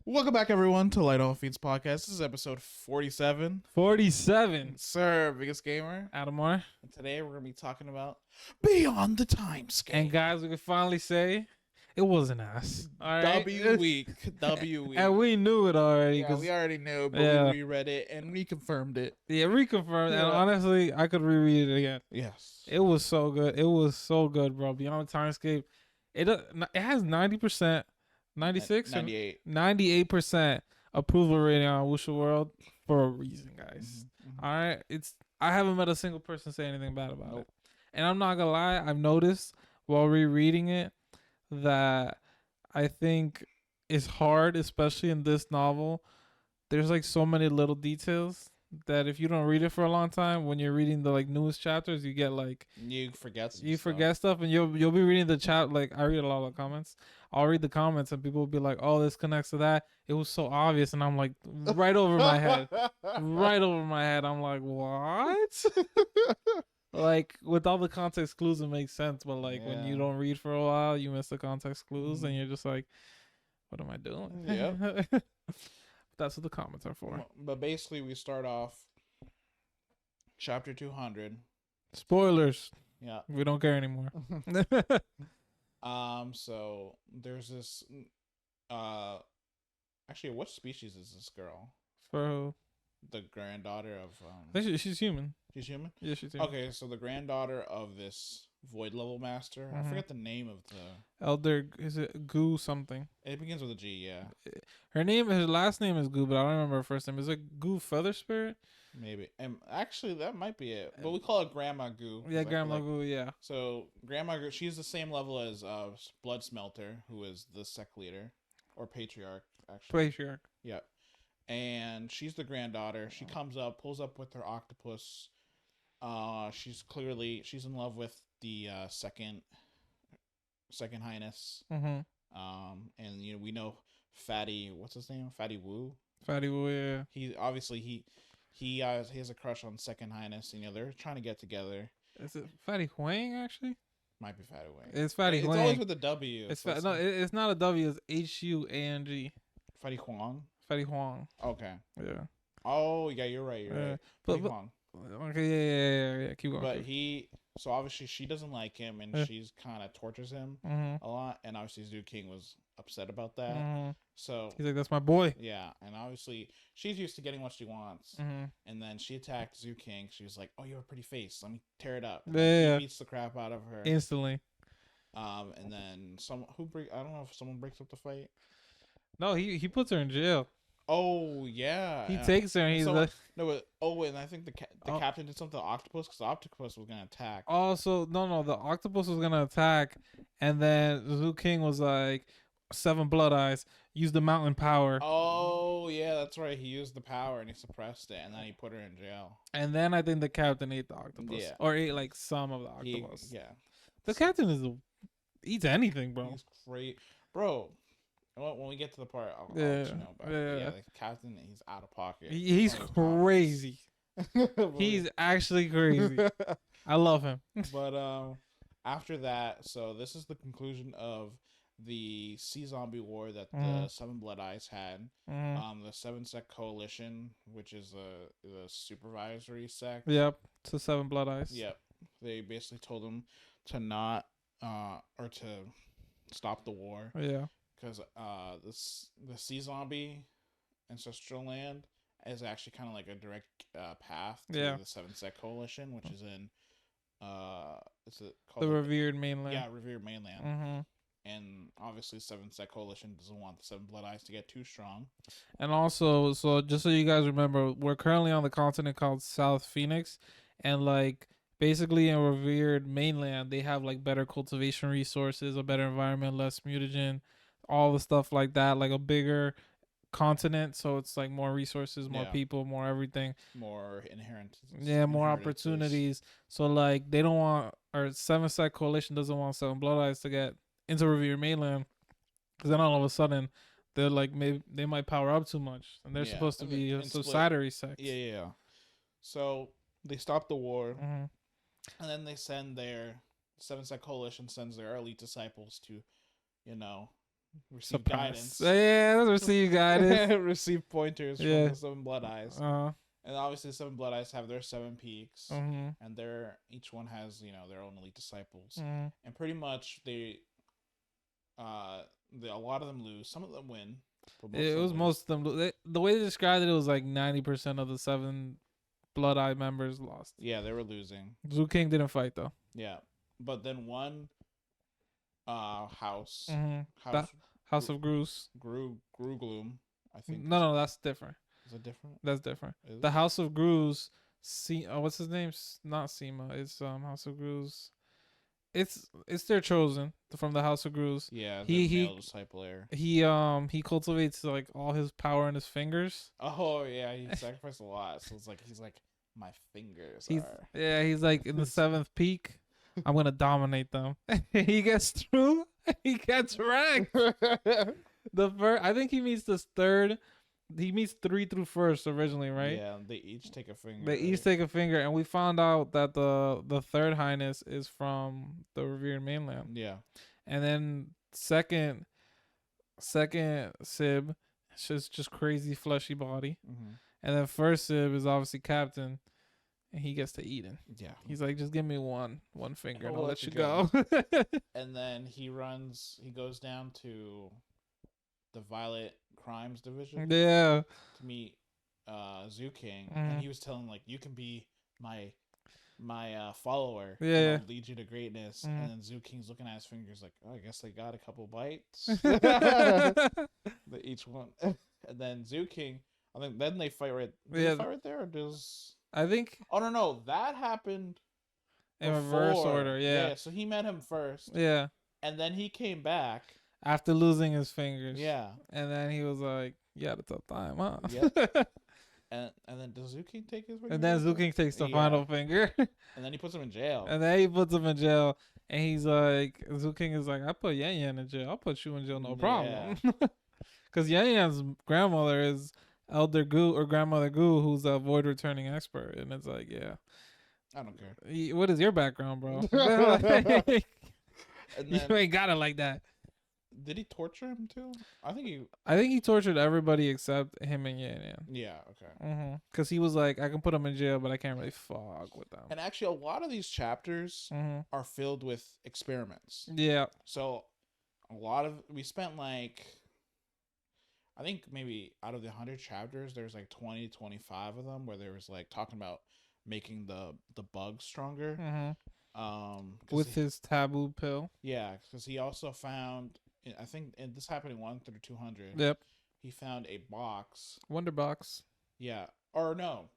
Welcome back, everyone, to Light On Feeds Podcast. This is episode 47. 47. Sir, biggest gamer. Adamar. And today we're going to be talking about Beyond the Timescape. And guys, we can finally say it wasn't us. All right? W week. W week. And we knew it already. Yeah, we already knew, but we reread it and reconfirmed it. Yeah, reconfirmed. Yeah. And honestly, I could reread it again. Yes. It was so good. It was so good, bro. Beyond the Timescape. It has 90%, 96? 98. 98% approval rating on Wusha World for a reason, guys. Mm-hmm. All right? I haven't met a single person say anything bad about it. And I'm not gonna lie, I've noticed while rereading it that I think it's hard, especially in this novel. There's like so many little details that if you don't read it for a long time, when you're reading the like newest chapters, you get like you forget stuff, and you'll be reading the chat. Like I read a lot of comments. I'll read the comments and people will be like, "Oh, this connects to that." It was so obvious, and I'm like, right over my head, right over my head. I'm like, what? Like with all the context clues, it makes sense, but like when you don't read for a while, you miss the context clues, and you're just like, "What am I doing?" Yeah. That's what the comments are for. But basically, we start off chapter 200. Spoilers. Yeah. We don't care anymore. So there's this. Actually, what species is this girl? For who? The granddaughter of. She's human. She's human? Yeah, she's human. Okay, so the granddaughter of this void level master. I forget the name of the Elder. Is it Goo something? It begins with a G. Yeah. Her last name is Goo, but I don't remember her first name. Is it Goo Feather Spirit? Maybe. And actually, that might be it. But we call it Grandma Goo. Yeah, Grandma Goo. Yeah. So Grandma Goo, she's the same level as Blood Smelter, who is the sect leader or patriarch. Actually, patriarch. Yeah. And she's the granddaughter. She comes up, pulls up with her octopus. She's in love with the second highness. Mm-hmm. And we know Fatty. What's his name? Fatty Wu. Fatty Wu. Yeah. He has a crush on second highness. And, they're trying to get together. Is it Fatty Huang actually? Might be Fatty Wang. It's Fatty Huang. It's always with a W. It's not a W. It's Huang. Fatty Huang. Fatty Huang. Okay. Yeah. Oh yeah, you're right. Right. But Huang. Okay, yeah. Keep going. But so obviously she doesn't like him, and she's kind of tortures him a lot, and obviously Zoo King was upset about that. So he's like, "That's my boy." Yeah, and obviously she's used to getting what she wants, and then she attacked Zoo King. She was like, "Oh, you have a pretty face. Let me tear it up." Yeah. He beats the crap out of her instantly. And then I don't know if someone breaks up the fight. No, he puts her in jail. Oh yeah, he takes her and he's like, and I think the captain did something to the octopus because the octopus was gonna attack. Also, no, the octopus was gonna attack, and then Zoo King was like, 7 blood eyes, use the mountain power. Oh yeah, that's right. He used the power and he suppressed it, and then he put her in jail. And then I think the captain ate the octopus, or ate like some of the octopus. The captain eats anything, bro. He's great, bro. When we get to the part, I'll let you know about it. Yeah, the captain, he's out of pocket. He's crazy. He's actually crazy. I love him. But after that, so this is the conclusion of the Sea Zombie War that the Seven Blood Eyes had. The Seven Sect Coalition, which is the supervisory sect. Yep, to 7 Blood Eyes. Yep, they basically told them to not or to stop the war. Yeah. Because the Sea Zombie Ancestral Land is actually kind of like a direct path to the Seven Sect Coalition, which is in is it called the Revered Mainland? Yeah, Revered Mainland. And obviously, Seven Sect Coalition doesn't want the Seven Blood Eyes to get too strong. And also, so just so you guys remember, we're currently on the continent called South Phoenix, and like basically in Revered Mainland, they have like better cultivation resources, a better environment, less mutagen, all the stuff like that, like a bigger continent, so it's like more resources, more people, more everything, more inheritance. Yeah, more opportunities. So like they don't want, or Seven Sect Coalition doesn't want Seven Blood Eyes to get into Revered Mainland, because then all of a sudden they're like, maybe they might power up too much, and they're supposed to be a subsidiary sect. Yeah. So they stop the war, and then they send their Seven Sect Coalition sends their elite disciples to, receive Suppress. guidance. Yeah, let's receive guidance. Receive pointers from Yeah. the seven blood eyes. And obviously, the seven blood eyes have their 7 peaks, and each one has their own elite disciples, and pretty much a lot of them lose. Some of them win. But It was most of them. The way they described it, it was like 90% of the seven Blood Eye members lost. Yeah, they were losing. Zoo King didn't fight though. Yeah, but then one house House of Groose. Gloom. I think. No, that's different. Is it different? That's different. Is the House of Groose. What's his name? Not Sema. It's House of Groose. It's their chosen from the House of Groose. Yeah, he male disciple heir. He cultivates like all his power in his fingers. Oh yeah, he sacrificed a lot. So it's like he's like my fingers. He's like in the 7th peak. I'm gonna dominate them. He gets through. He gets wrecked. I think he meets this third. He meets 3 through 1st originally, right? Yeah, they each take a finger. They each take a finger, and we found out that the third highness is from the revered mainland. Yeah, and then second Sib, it's just crazy fleshy body, and then first Sib is obviously captain, and he gets to Eden. Yeah, he's like, just give me one finger, and I'll let you go. And then he goes down to the Violet Crimes Division. Yeah. To meet Zoo King, and he was telling like, you can be my follower. Yeah. And I'll lead you to greatness. And then Zoo King's looking at his fingers like, oh, I guess they got a couple bites. Each one. And then Zoo King, I think then they fight right. They fight right there, or does I think? Oh no, that happened in reverse order. Yeah. So he met him first. Yeah. And then he came back after losing his fingers. Yeah. And then he was like, "You had a tough time, huh?" Yep. and then does Zoo King take his finger? And then Zoo King takes the final finger. And then he puts him in jail. And he's like, Zoo King is like, I put Yan Yan in jail. I'll put you in jail, no problem. Because Yan Yan's grandmother is Elder Goo or Grandmother Goo, who's a void returning expert. And it's like, yeah. I don't care. What is your background, bro? And then, you ain't got it like that. Did he torture him too? I think he tortured everybody except him and Yan Yan. Yeah, okay. Because he was like, I can put him in jail, but I can't really fuck with them. And actually, a lot of these chapters are filled with experiments. Yeah. So, we spent like, I think maybe out of the 100 chapters, there's like 20, 25 of them where there was like talking about making the bugs stronger. With his taboo pill. Yeah, because he also found, I think, and this happened in 1 through 200. Yep. He found a box. Wonder box. Yeah. Or no.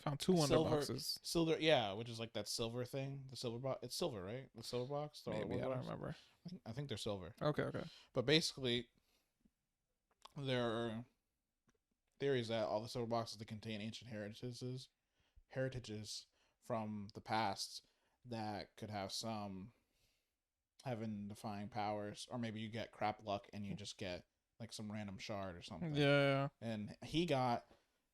Found 2 wonder boxes. Silver, yeah, which is like that silver thing. The silver box. It's silver, right? The silver box? Maybe, I don't remember. I think they're silver. Okay. But basically, there are theories that all the silver boxes that contain ancient heritages from the past that could have some heaven-defying powers, or maybe you get crap luck and you just get like some random shard or something. Yeah. And he got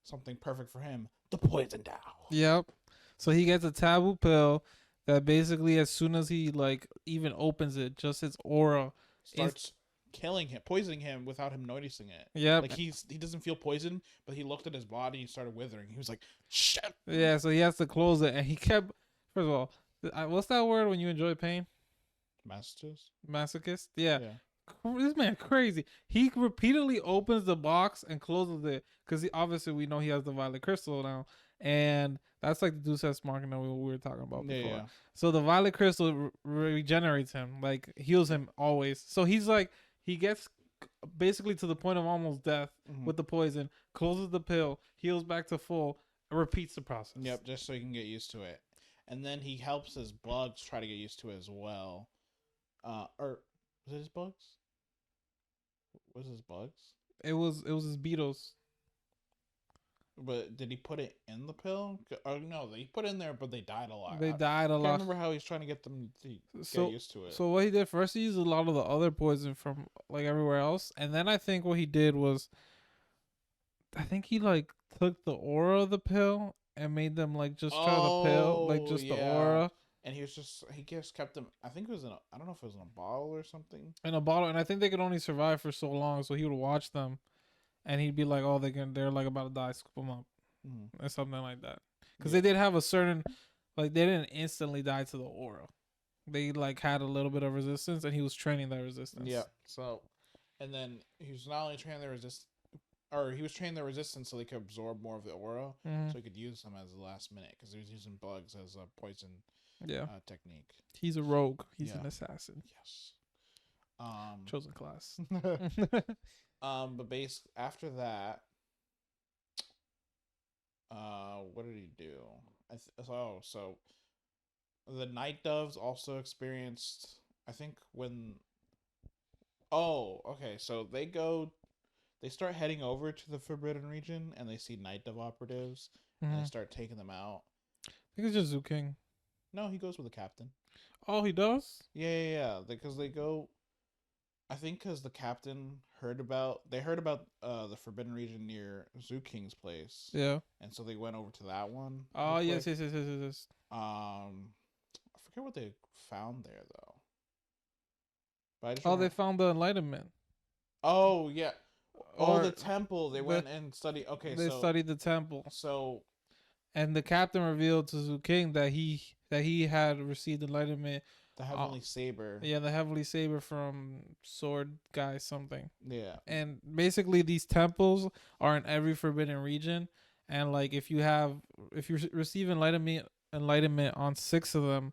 something perfect for him, the poison Dow. Yep. So he gets a taboo pill that basically, as soon as he like even opens it, just his aura starts killing him, poisoning him without him noticing it. Yeah. Like he doesn't feel poisoned, but he looked at his body and started withering. He was like, shit. Yeah. So he has to close it, and he kept. First of all, what's that word when you enjoy pain? Masochist. Yeah. This man crazy. He repeatedly opens the box and closes it because obviously we know he has the violet crystal now, and that's like the Deus Ex Machina we were talking about before. Yeah. So the violet crystal regenerates him, like heals him always. So he's like, he gets basically to the point of almost death with the poison, closes the pill, heals back to full, repeats the process. Yep, just so he can get used to it. And then he helps his bugs try to get used to it as well. Or was it his bugs? Was it his bugs? It was his beetles. But did he put it in the pill? Oh no, he put it in there, but they died a lot. I can't remember how he's trying to get them to get used to it. So what he did first, he used a lot of the other poison from like everywhere else, and then I think what he did was, I think he like took the aura of the pill and made them like just try the pill, like just the aura. and he just kept them. I think it was I don't know if it was in a bottle or something. In a bottle, and I think they could only survive for so long. So he would watch them, and he'd be like, "Oh, they're like about to die. Scoop them up," or something like that. Because they did have a certain, like, they didn't instantly die to the aura. They like had a little bit of resistance, and he was training that resistance. Yeah. So, and then he was not only training the resistance, or he was training the resistance so they could absorb more of the aura, so he could use them as the last minute because he was using bugs as a poison. Technique. He's a rogue. He's an assassin. Yes. Chosen class. But after that, what did he do? So the night doves also experienced. I think when. Oh, okay. So they start heading over to the Forbidden Region, and they see night dove operatives, and they start taking them out. I think it's just Zoo King. No, he goes with the captain. Oh, he does? Yeah. Because they go. I think because the captain heard about the Forbidden Region near Zoo King's place. Yeah. And so they went over to that one. Oh, yes. I forget what they found there though. But they found the Enlightenment. Oh yeah. The temple. They went and studied. Okay, they studied the temple. So, and the captain revealed to Zoo King that he had received enlightenment. The Heavenly Saber. Yeah, the Heavenly Saber from Sword Guy something. Yeah. And basically these temples are in every forbidden region. And like if you receive enlightenment on 6 of them,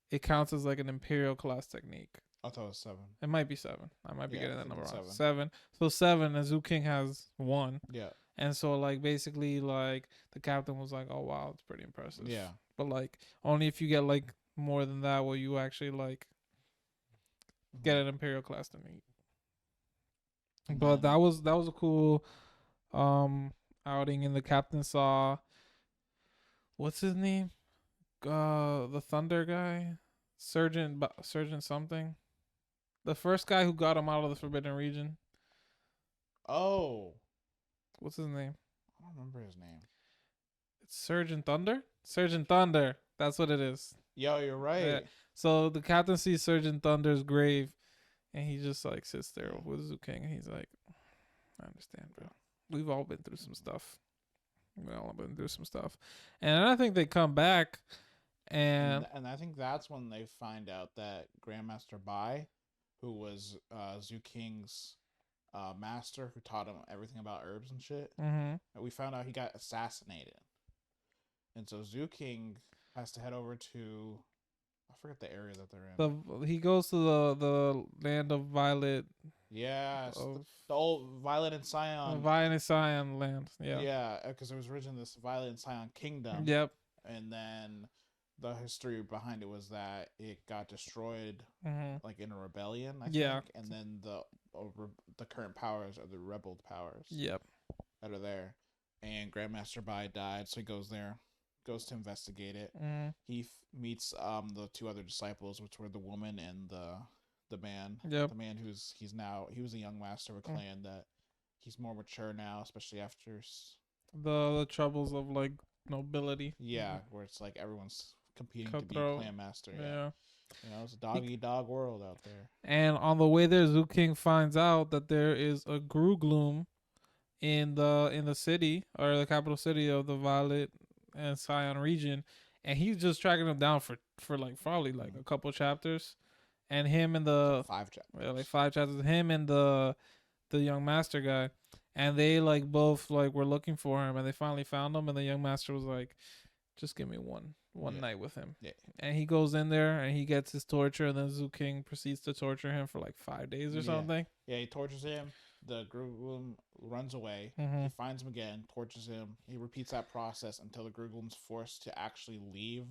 it counts as like an Imperial class technique. I thought it was 7. It might be 7. I might be getting that number wrong. 7. So 7, and Zoo King has 1. Yeah. And so like basically like the captain was like, "Oh wow, it's pretty impressive." Yeah. But like only if you get like more than that will you actually like get an Imperial class to meet. But that was a cool outing. And the captain saw, what's his name? The Thunder guy, Surgeon something. The first guy who got him out of the Forbidden Region. Oh. What's his name? I don't remember his name. It's Surgeon Thunder? Surgeon Thunder. That's what it is. Yo, you're right. Yeah. So the captain sees Surgeon Thunder's grave, and he just like sits there with Zoo King, and he's like, "I understand, bro. We've all been through some stuff. And I think they come back, and I think that's when they find out that Grandmaster Bai, who was Zoo King's master, who taught him everything about herbs and shit, we found out he got assassinated. And so Zoo King has to head over to, I forget the area that they're in. He goes to the land of Violet. Yeah, the old Violet and Scion. The Violet and Scion land. Yeah. Yeah, because it was originally this Violet and Scion kingdom. Yep. And then the history behind it was that it got destroyed, like in a rebellion, I think. And then the current powers are the rebel powers. Yep. That are there. And Grandmaster Bai died, so he goes to investigate it. He meets the 2 other disciples, which were the woman and the man. Yep. The man he was a young master of a clan that he's more mature now, especially after the troubles of like nobility. Yeah, where it's like everyone's competing to be clan master. Yeah. It's a dog-eat-dog world out there. And on the way there, Zoo King finds out that there is a Grugloom in the city, or the capital city of the Violet and Scion region, and he's just tracking him down for like probably like a couple chapters, and him and the 5 chapters. Yeah, like 5 chapters. Him and the young master guy, and they like both like were looking for him, and they finally found him, and the young master was like, "Just give me one night with him." Yeah. And he goes in there and he gets his torture, and then Zoo King proceeds to torture him for like 5 days or something. Yeah, he tortures him. The Grugloom runs away. He finds him again, tortures him. He repeats that process until the Grugloom's forced to actually leave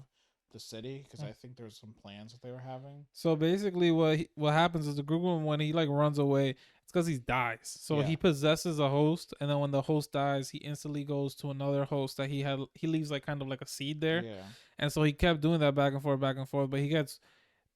the city, because I think there's some plans that they were having. So basically what happens is the Grugloom, when he like runs away, it's because he dies. So he possesses a host, and then when the host dies, he instantly goes to another host that he leaves like kind of like a seed there. Yeah. And so he kept doing that back and forth,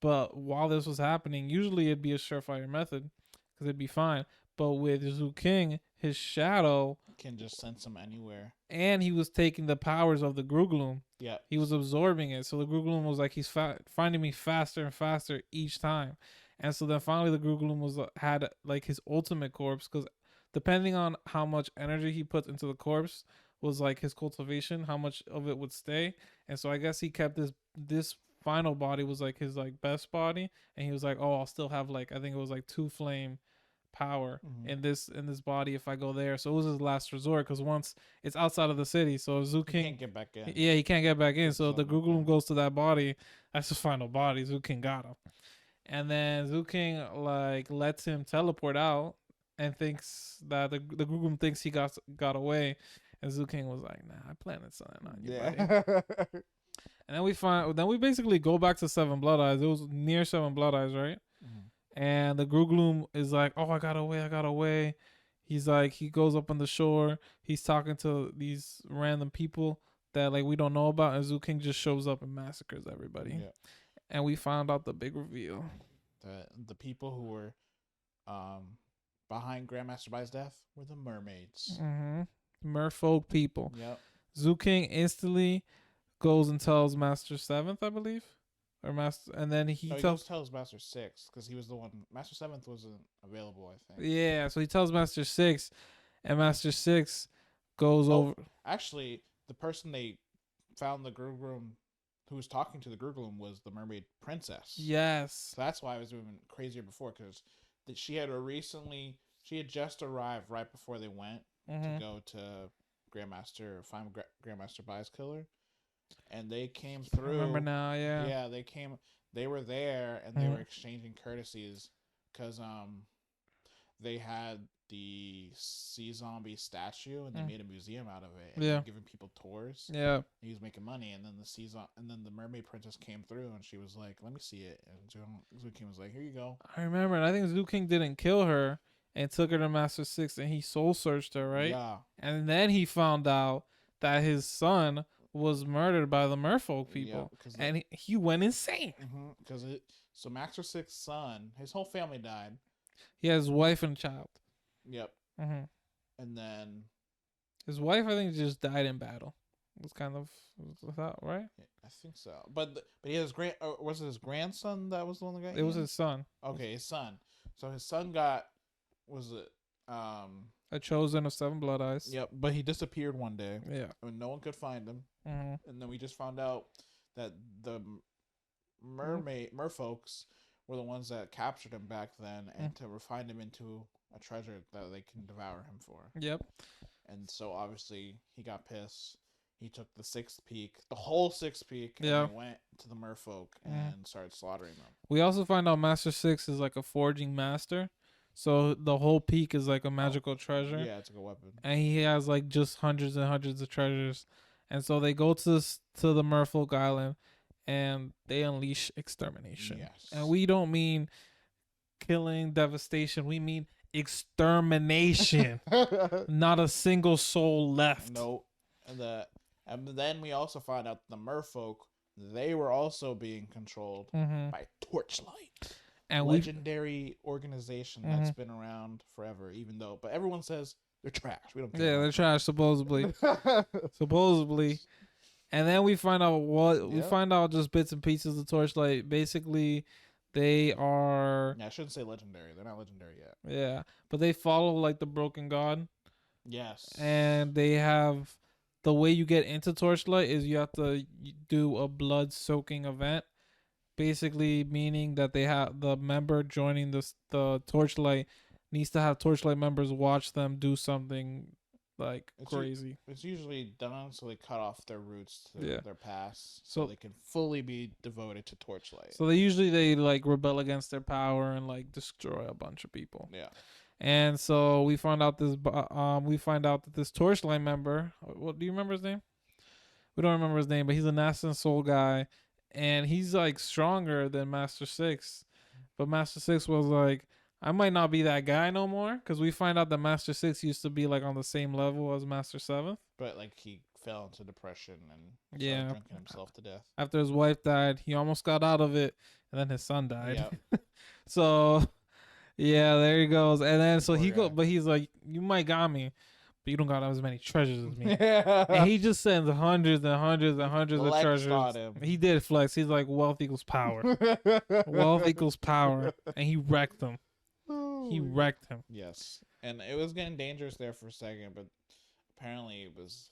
but while this was happening, usually it'd be a surefire method because it'd be fine. But with Zu King, his shadow can just sense him anywhere. and he was taking the powers of the Gruglum. Yeah. He was absorbing it. So the Gruglum was like, he's finding me faster and faster each time. And so then finally the Gruglum was had like his ultimate corpse, because depending on how much energy he put into the corpse was like his cultivation, how much of it would stay. And so I guess he kept this final body was like his like best body, and he was like, oh, I'll still have like, I think it was like 2 flame power in this body if I go there. So it was his last resort, because once it's outside of the city, so Zu King can't get back in. Yeah, he can't get back in. So the Gruglum goes to that body. That's his final body. Zu King got him, and then Zu King like lets him teleport out and thinks that the Gruglum thinks he got away, and Zu King was like, "Nah, I planted something on you, buddy." And then we basically go back to Seven Blood Eyes. It was near Seven Blood Eyes, right? Mm-hmm. And the Gruglum is like, "Oh, I got away." He's like, he goes up on the shore. He's talking to these random people that like we don't know about, and Zu King just shows up and massacres everybody. Yeah. And we found out the big reveal. The people who were behind Grandmaster Bai's death were the mermaids. Mm-hmm. Merfolk people. Yep. Zu King instantly goes and tells Master Seventh, I believe. Or Master, and then he tells Master Six, because he was the one. Master Seventh wasn't available, I think. Yeah, so he tells Master Six, and Master Six goes over. Actually, the person they found the Gruglum, who was talking to the Gruglum, was the mermaid princess. Yes. So that's why I was even crazier before, because she had just arrived right before they went to go to find Grandmaster Bai's killer. And they came through. I remember now, yeah. Yeah, they came. They were there, and they were exchanging courtesies, because they had the sea zombie statue, and they made a museum out of it. And they were giving people tours. Yeah. He was making money, and then the mermaid princess came through, and she was like, "Let me see it." And Zu King was like, "Here you go." I remember, and I think Zu King didn't kill her and took her to Master Six, and he soul searched her, right? Yeah. And then he found out that his son was murdered by the merfolk people, and he went insane. So Master Six's son, his whole family died. He has wife and child. Yep. And then his wife, I think, just died in battle. It was kind of that, right? Yeah, I think so. But he has was it his grandson that was the one that got? It was his son. Okay, his son. So his son was it a chosen of Seven Blood Eyes. Yep, but he disappeared one day. Yeah, and no one could find him. And then we just found out that the merfolks were the ones that captured him back then, and to refine him into a treasure that they can devour him for. Yep. And so obviously he got pissed. He took the whole sixth peak, and he went to the merfolk and started slaughtering them. We also find out Master Six is like a forging master. So the whole peak is like a magical treasure. Yeah, it's like a weapon. And he has like just hundreds and hundreds of treasures. And so they go to the Merfolk Island, and they unleash extermination. Yes. And we don't mean killing, devastation. We mean extermination. Not a single soul left. No. And then we also find out the Merfolk, they were also being controlled by Torchlight. And legendary organization that's been around forever, but everyone says they're trash. We don't care. Yeah, they're trash, supposedly. Supposedly. And then we find out we find out just bits and pieces of Torchlight. Basically, they are... Yeah, I shouldn't say legendary. They're not legendary yet. Yeah, but they follow like the Broken God. Yes. And they have... The way you get into Torchlight is you have to do a blood-soaking event. Basically meaning that they have the member joining the Torchlight needs to have Torchlight members watch them do something like crazy. It's usually done so they cut off their roots to their past, so they can fully be devoted to Torchlight. So they like rebel against their power and like destroy a bunch of people. Yeah. And so we find out that this Torchlight member, what do you remember his name? We don't remember his name, but he's a Nascent Soul guy. And he's like stronger than Master Six. But Master Six was like, I might not be that guy no more. Because we find out that Master Six used to be like on the same level as Master Seventh. But like he fell into depression and started drinking himself to death. After his wife died, he almost got out of it. And then his son died. Yep. So Yeah, there he goes. And then so Poor he guy. but he's like, you might got me, but you don't got as many treasures as me. And Yeah. he just sends hundreds and hundreds and He hundreds of flexed on treasures. him. He did flex. He's like, wealth equals power. Wealth equals power. And he wrecked him. He Oh, wrecked him. yes, and it was getting dangerous there for a second, but apparently it was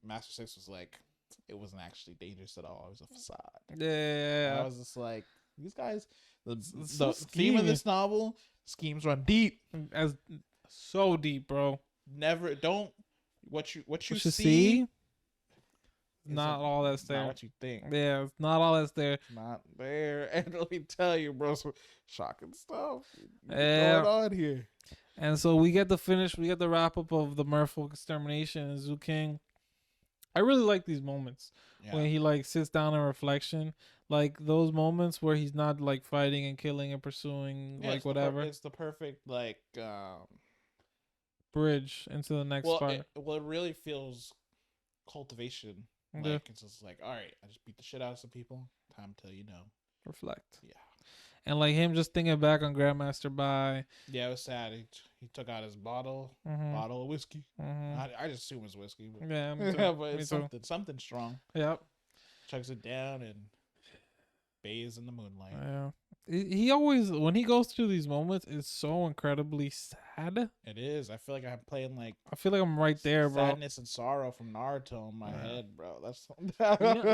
Master Six was like, it wasn't actually dangerous at all. It was a facade. And I Yeah. was just like, these guys. So The theme of scheming. this novel, schemes run deep. As so deep, bro. Never don't what you What you see see, not all that's there. not what you think. Yeah, it's not all that's there. Not there. And let me tell you, bro, some shocking stuff Yeah. going on here. And so we get the wrap up of the Merfolk extermination and Zoo King. I really like these moments when he like sits down in reflection, like those moments where he's not like fighting and killing and pursuing like whatever. It's the perfect like Bridge into the next part. It really feels cultivation. Like it's just like, all right, I just beat the shit out of some people. Time to Reflect. Yeah. And like him just thinking back on Grandmaster Bai. Yeah, it was sad. He took out his bottle of whiskey. I just assume it's whiskey. But Yeah, me too. but it's me too. something strong. Yep. Chugs it down and bathes in the moonlight. Yeah. He always, when he goes through these moments, it's so incredibly sad. It is. I feel like I'm playing like. I feel like I'm right there, bro. Sadness and sorrow from Naruto in my head, bro. That's.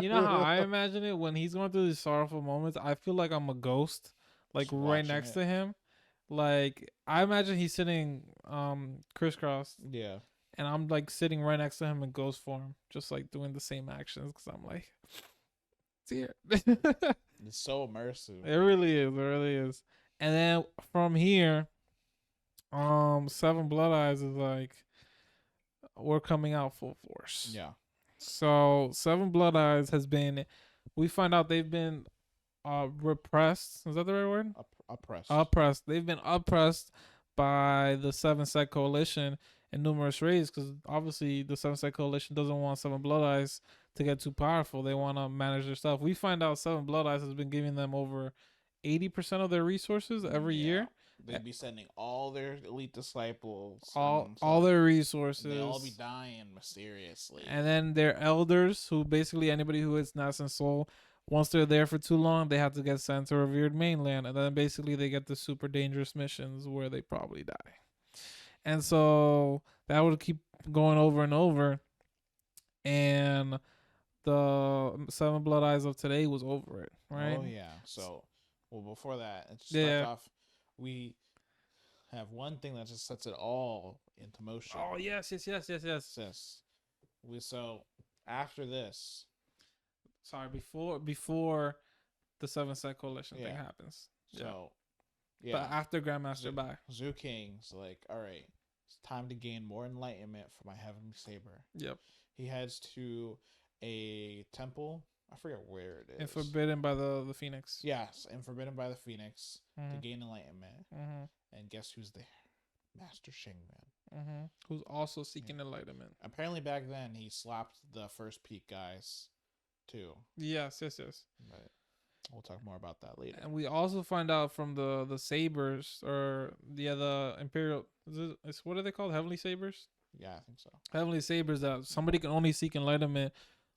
You know how I imagine it when he's going through these sorrowful moments. I feel like I'm a ghost, like Just right next to him. Like I imagine he's sitting crisscross. Yeah. And I'm like sitting right next to him in ghost form, just like doing the same actions because I'm like, it's here. It's so immersive. It really is. It really is. And then from here, Seven Blood Eyes is like, we're coming out full force. Yeah. So Seven Blood Eyes has been, we find out they've been repressed. Is that the right word? Oppressed. Oppressed. They've been oppressed by the Seven Sect Coalition in numerous ways because obviously the Seven Sect Coalition doesn't want Seven Blood Eyes to get too powerful. They want to manage their stuff. We find out Seven Blood Eyes has been giving them over 80% of their resources every year. They'd be sending all their elite disciples, all their resources. They all be dying mysteriously. And then their elders, who basically anybody who is Nas and Soul, once they're there for too long, they have to get sent to Revered Mainland, and then basically they get the super dangerous missions where they probably die. And so that would keep going over and over. And the Seven Blood Eyes of today was over it, right? Oh yeah. So, well, before that, it starts off. We have one thing that just sets it all into motion. Oh yes. So after this. Sorry, before the Seven Sect Coalition thing happens. So, But after Grandmaster Bai. Zoo King's like, all right, it's time to gain more enlightenment for my heavenly saber. Yep. He heads to a temple. I forget where it is. And forbidden by the Phoenix. Yes, and forbidden by the Phoenix to gain enlightenment. And guess who's there? Master Shingman. Who's also seeking enlightenment. Apparently back then he slapped the first peak guys too. Yes. But we'll talk more about that later. And we also find out from the sabers or the Imperial. What are they called? Heavenly sabers. Yeah, I think so. Heavenly sabers that somebody can only seek enlightenment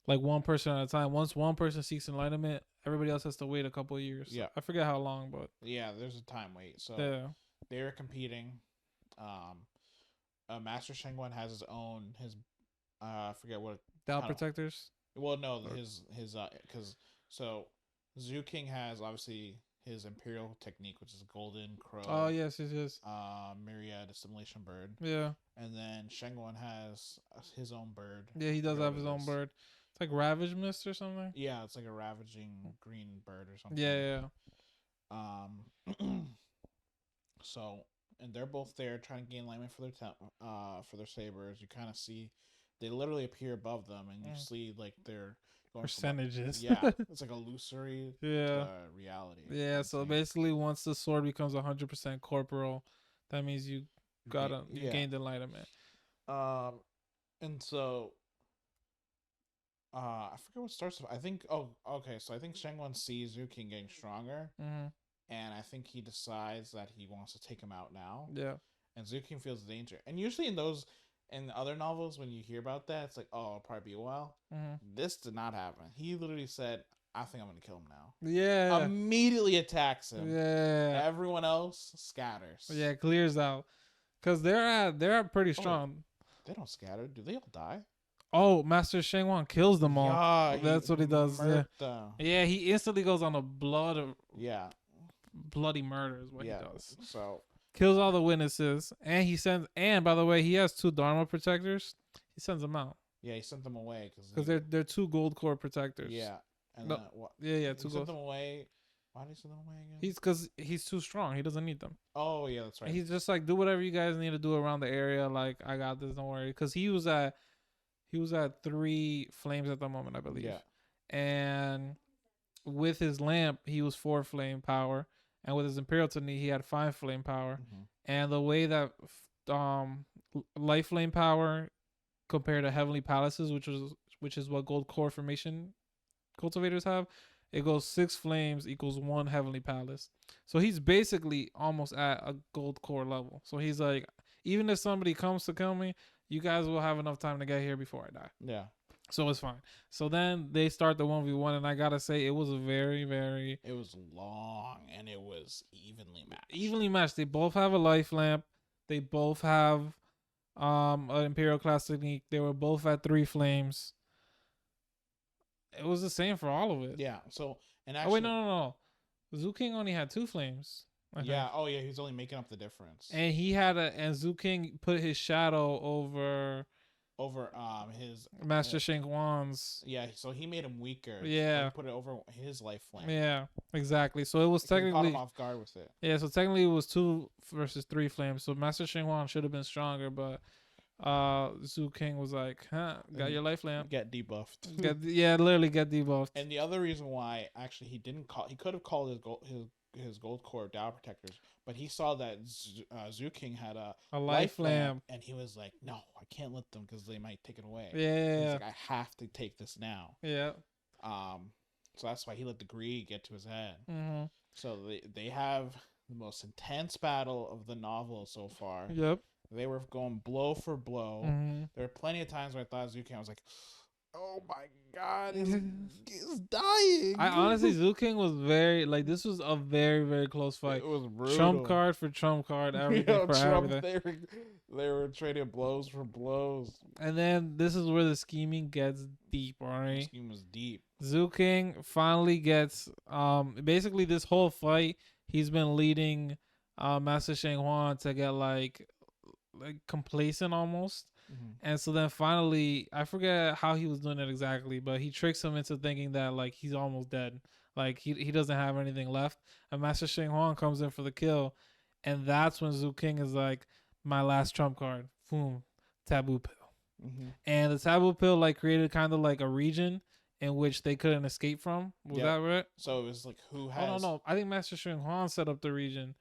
like one person at a time. Once one person seeks enlightenment, everybody else has to wait a couple of years. Yeah, I forget how long, but yeah, there's a time wait. So they were competing. Master Shengwan has his own I forget what Dao protectors. Well, no, his because so Zoo King has obviously his imperial technique, which is golden crow. Oh yes. Myriad assimilation bird. Yeah. And then Shengwan has his own bird. Yeah, he does have his own bird. It's like Ravage Mist or something. Yeah, it's like a ravaging green bird or something. Yeah. So, and they're both there trying to gain enlightenment for their sabers. You kind of see they literally appear above them, and you see like their percentages. It's like illusory reality. Yeah, so basically once the sword becomes 100% corporal, that means you gained enlightenment. And so I forget what starts with. I think so I think Shengwan sees Zoo King getting stronger, and I think he decides that he wants to take him out now. Yeah. And Zukin feels the danger. And usually in other novels, when you hear about that, it's like, oh, it'll probably be a while. This did not happen. He literally said, I think I'm going to kill him now. Yeah. Immediately attacks him. Yeah. Everyone else scatters. Yeah, clears out. Because they're pretty strong. They don't scatter. Do they all die? Oh, Master Shangwan kills them all. Yeah, that's what he does. Yeah. Them. Yeah, he instantly goes on a bloody murder is what he does. So kills all the witnesses, and he sends. And by the way, he has 2 Dharma protectors. He sends them out. Yeah, he sent them away because they're 2 gold core protectors. Yeah, and no, what? Yeah, 2 sent them away. Why did he send them away again? Because he's too strong. He doesn't need them. Oh yeah, that's right. And he's just like, do whatever you guys need to do around the area. Like, I got this. Don't worry. Because he was at 3 flames at the moment, I believe. Yeah. And with his lamp, he was 4 flame power. And with his Imperial Technique, he had 5 flame power. And the way that light flame power compared to Heavenly Palaces, which is what Gold Core Formation cultivators have, it goes 6 flames equals 1 Heavenly Palace. So he's basically almost at a Gold Core level. So he's like, even if somebody comes to kill me, you guys will have enough time to get here before I die. Yeah. So it's fine. So then they start the 1v1, and I gotta say, it was a very, very... It was long, and it was evenly matched. Evenly matched. They both have a life lamp. They both have an Imperial class technique. They were both at 3 flames. It was the same for all of it. Yeah. So, and actually... Oh, wait, no. Zoo King only had 2 flames. Yeah. Oh, yeah. He's only making up the difference. And and Zoo King put his shadow over his Master Shangwan's. Yeah, so he made him weaker. Yeah, put it over his life flame. Yeah, exactly. So it was technically caught him off guard with it. Yeah, so technically it was 2 versus 3 flames. So Master Shangwan should have been stronger, but Zoo King was like, got your life lamp. Get debuffed. Literally get debuffed. And the other reason why actually he could have called his gold core Dow protectors, but he saw that Zoo King had a life lamp, and he was like, no, I can't let them because they might take it away. Yeah. He's like, I have to take this now. Yeah. So that's why he let the greed get to his head. So they have the most intense battle of the novel so far. Yep. They were going blow for blow. There were plenty of times where I thought Zoo King, I was like, oh my god, he's dying. I honestly, Zoo King was this was a very, very close fight. It was brutal. Trump card for trump card, everything for everything. They were trading blows for blows. And then this is where the scheming gets deep, alright? The scheme was deep. Zoo King finally gets, basically this whole fight, he's been leading Master Shanghuan to get like complacent almost. And so then finally, I forget how he was doing it exactly, but he tricks him into thinking that like he's almost dead, like he doesn't have anything left. And Master Shanghuan comes in for the kill, and that's when Zoo King is like, my last trump card, boom, taboo pill. And the taboo pill like created kind of like a region in which they couldn't escape from. Was that right? So it was like who has? No. I think Master Shanghuan set up the region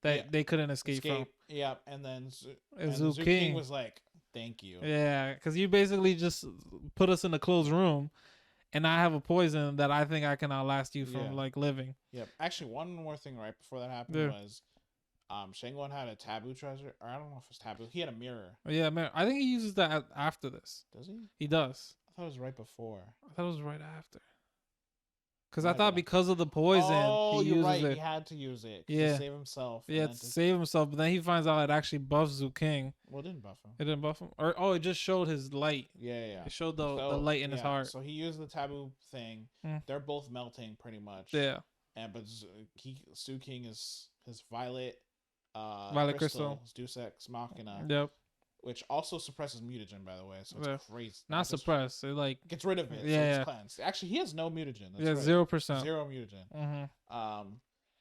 that they couldn't escape from. Yeah, and then Zoo King was like, thank you. Yeah, because you basically just put us in a closed room, and I have a poison that I think I can outlast you from like living. Yep. Actually, one more thing right before that happened was, Shanghuan had a taboo treasure, or I don't know if it's taboo. He had a mirror. Yeah, mirror. I think he uses that after this. Does he? He does. I thought it was right before. I thought it was right after. Because I thought because of the poison, he uses it. He had to use it to save himself. Yeah, to save himself. But then he finds out it actually buffs Zoo King. Well, it didn't buff him. It didn't buff him? It just showed his light. Yeah. It showed the light in his heart. So he used the taboo thing. They're both melting pretty much. Yeah. But Zoo King is his violet crystal. His Deus Ex Machina. Yep. Which also suppresses mutagen, by the way, so it's crazy. Not suppress, it like gets rid of it. So it's cleansed. Actually, he has no mutagen. That's 0%. 0 mutagen.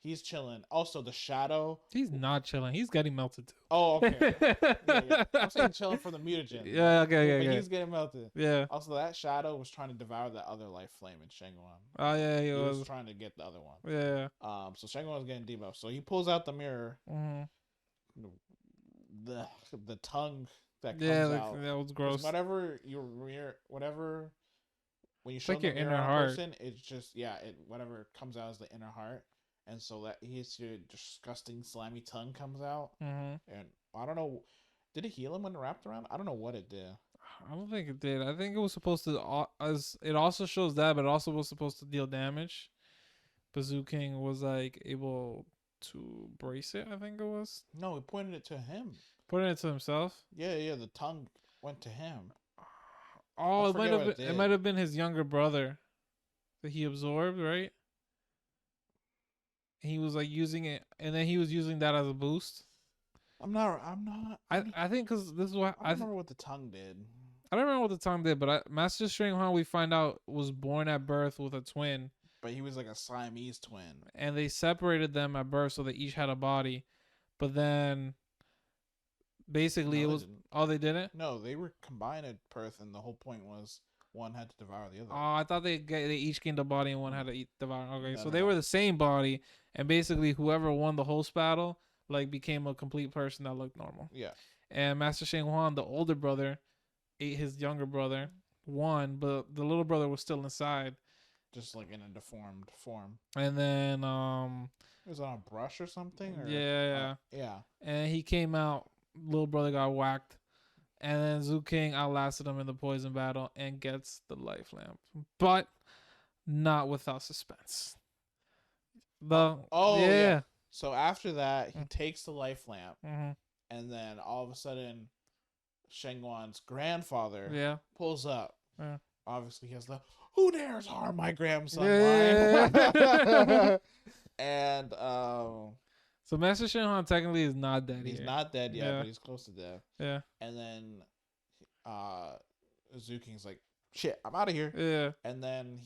He's chilling. Also, the shadow. He's not chilling. He's getting melted too. Oh, okay. I'm saying chilling for the mutagen. Yeah, okay. But he's getting melted. Yeah. Also, that shadow was trying to devour that other life flame in Shanghuan. Oh yeah, he was trying to get the other one. Yeah. So Shanghuan was getting debuffed. So he pulls out the mirror. The tongue that comes out. That was gross. Whatever when you show like the your mirror inner on a heart. person, it's just whatever comes out is the inner heart, and so that his disgusting slimy tongue comes out, Mm-hmm. and I don't know, did it heal him when it wrapped around? I don't know what it did. I don't think it did. I think it was supposed to. As it also shows that, but it also was supposed to deal damage. But Zoo King was like able to brace it. I think it was No, he pointed it to him. putting it to himself. Yeah, the tongue went to him. Oh, I it might forget have what it been. It did. might have been his younger brother that he absorbed, right? He was like using it, and then he was using that as a boost. I'm not. I think because this is what I don't remember what the tongue did. I don't remember what the tongue did, but Master String Han, we find out, was born at birth with a twin, But he was like a Siamese twin. and they separated them at birth so they each had a body. But then, basically, No, it they was didn't. oh they didn't. No, they were combined at birth, and the whole point was one had to devour the other. Oh, I thought they each gained a body and one had to eat devour. Okay, No, so no, they no. were the same body, and basically whoever won the host battle like became a complete person that looked normal. Yeah. And Master Shang Huan, the older brother, ate his younger brother, won, but the little brother was still inside. Just like in a deformed form. And then It was on a brush or something. Or, yeah. Yeah. And he came out. Little brother got whacked, and then Zoo King outlasted him in the poison battle and gets the life lamp, but not without suspense. Yeah. So after that, he Mm. takes the life lamp, Mm-hmm. and then all of a sudden, Shengwan's grandfather Yeah. pulls up. Yeah. Obviously, he has the "Who dares harm my grandson?" Yeah. line. And So Master Shinhan technically is not dead he's here. not dead yet, Yeah. but he's close to death. Yeah. And then Zuking's like, "Shit, I'm out of here." Yeah. And then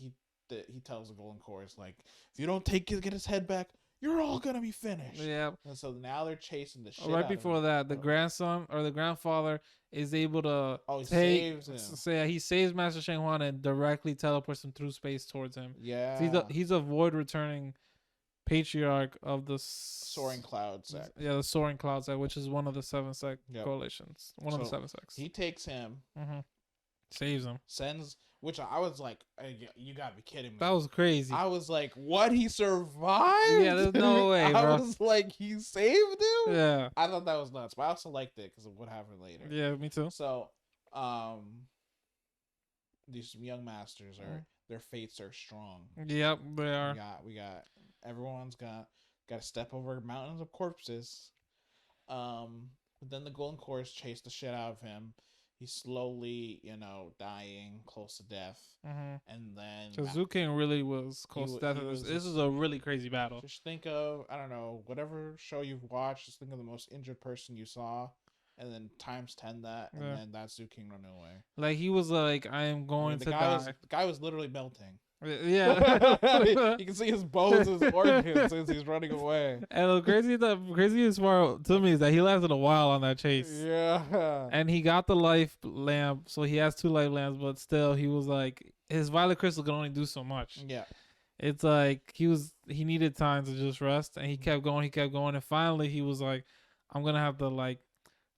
he tells the Golden Chorus, like, "If you don't get his head back, you're all gonna be finished." Yeah. And so now they're chasing the shit. Right out before of him. that, the grandson or the grandfather is able to he saves him. say he saves Master Shang Huan and directly teleports him through space towards him. Yeah. He's a void returning patriarch of the Soaring Cloud sect. Yeah, the Soaring Cloud sect, which is one of the 7 sect Yep. coalitions. One of the 7 sects. He takes him, saves him. sends, which I was like, you gotta be kidding me. That was crazy. I was like, what? He survived? Yeah, there's no way, I bro. was like, he saved him? Yeah. I thought that was nuts, but I also liked it because of what happened later. Yeah, me too. So, these young masters their fates are strong. Yep, they are. We got everyone's got to step over mountains of corpses. But then the Golden Chorus chased the shit out of him. He's slowly, dying, close to death. And then So Zoo King really was close to death. This is a really crazy battle. Just think of, I don't know, whatever show you've watched, just think of the most injured person you saw, and then times 10 that, and then that's Zoo King running away. Like, he was like, I am going to die. The guy was literally melting. Yeah. You can see his bones, his organs as he's running away. And the craziest part to me is that he lasted a while on that chase. Yeah. And he got the life lamp, so he has 2 life lamps, but still, he was like, his violet crystal can only do so much. Yeah. It's like he needed time to just rest, and he kept going, and finally he was like, I'm gonna have to like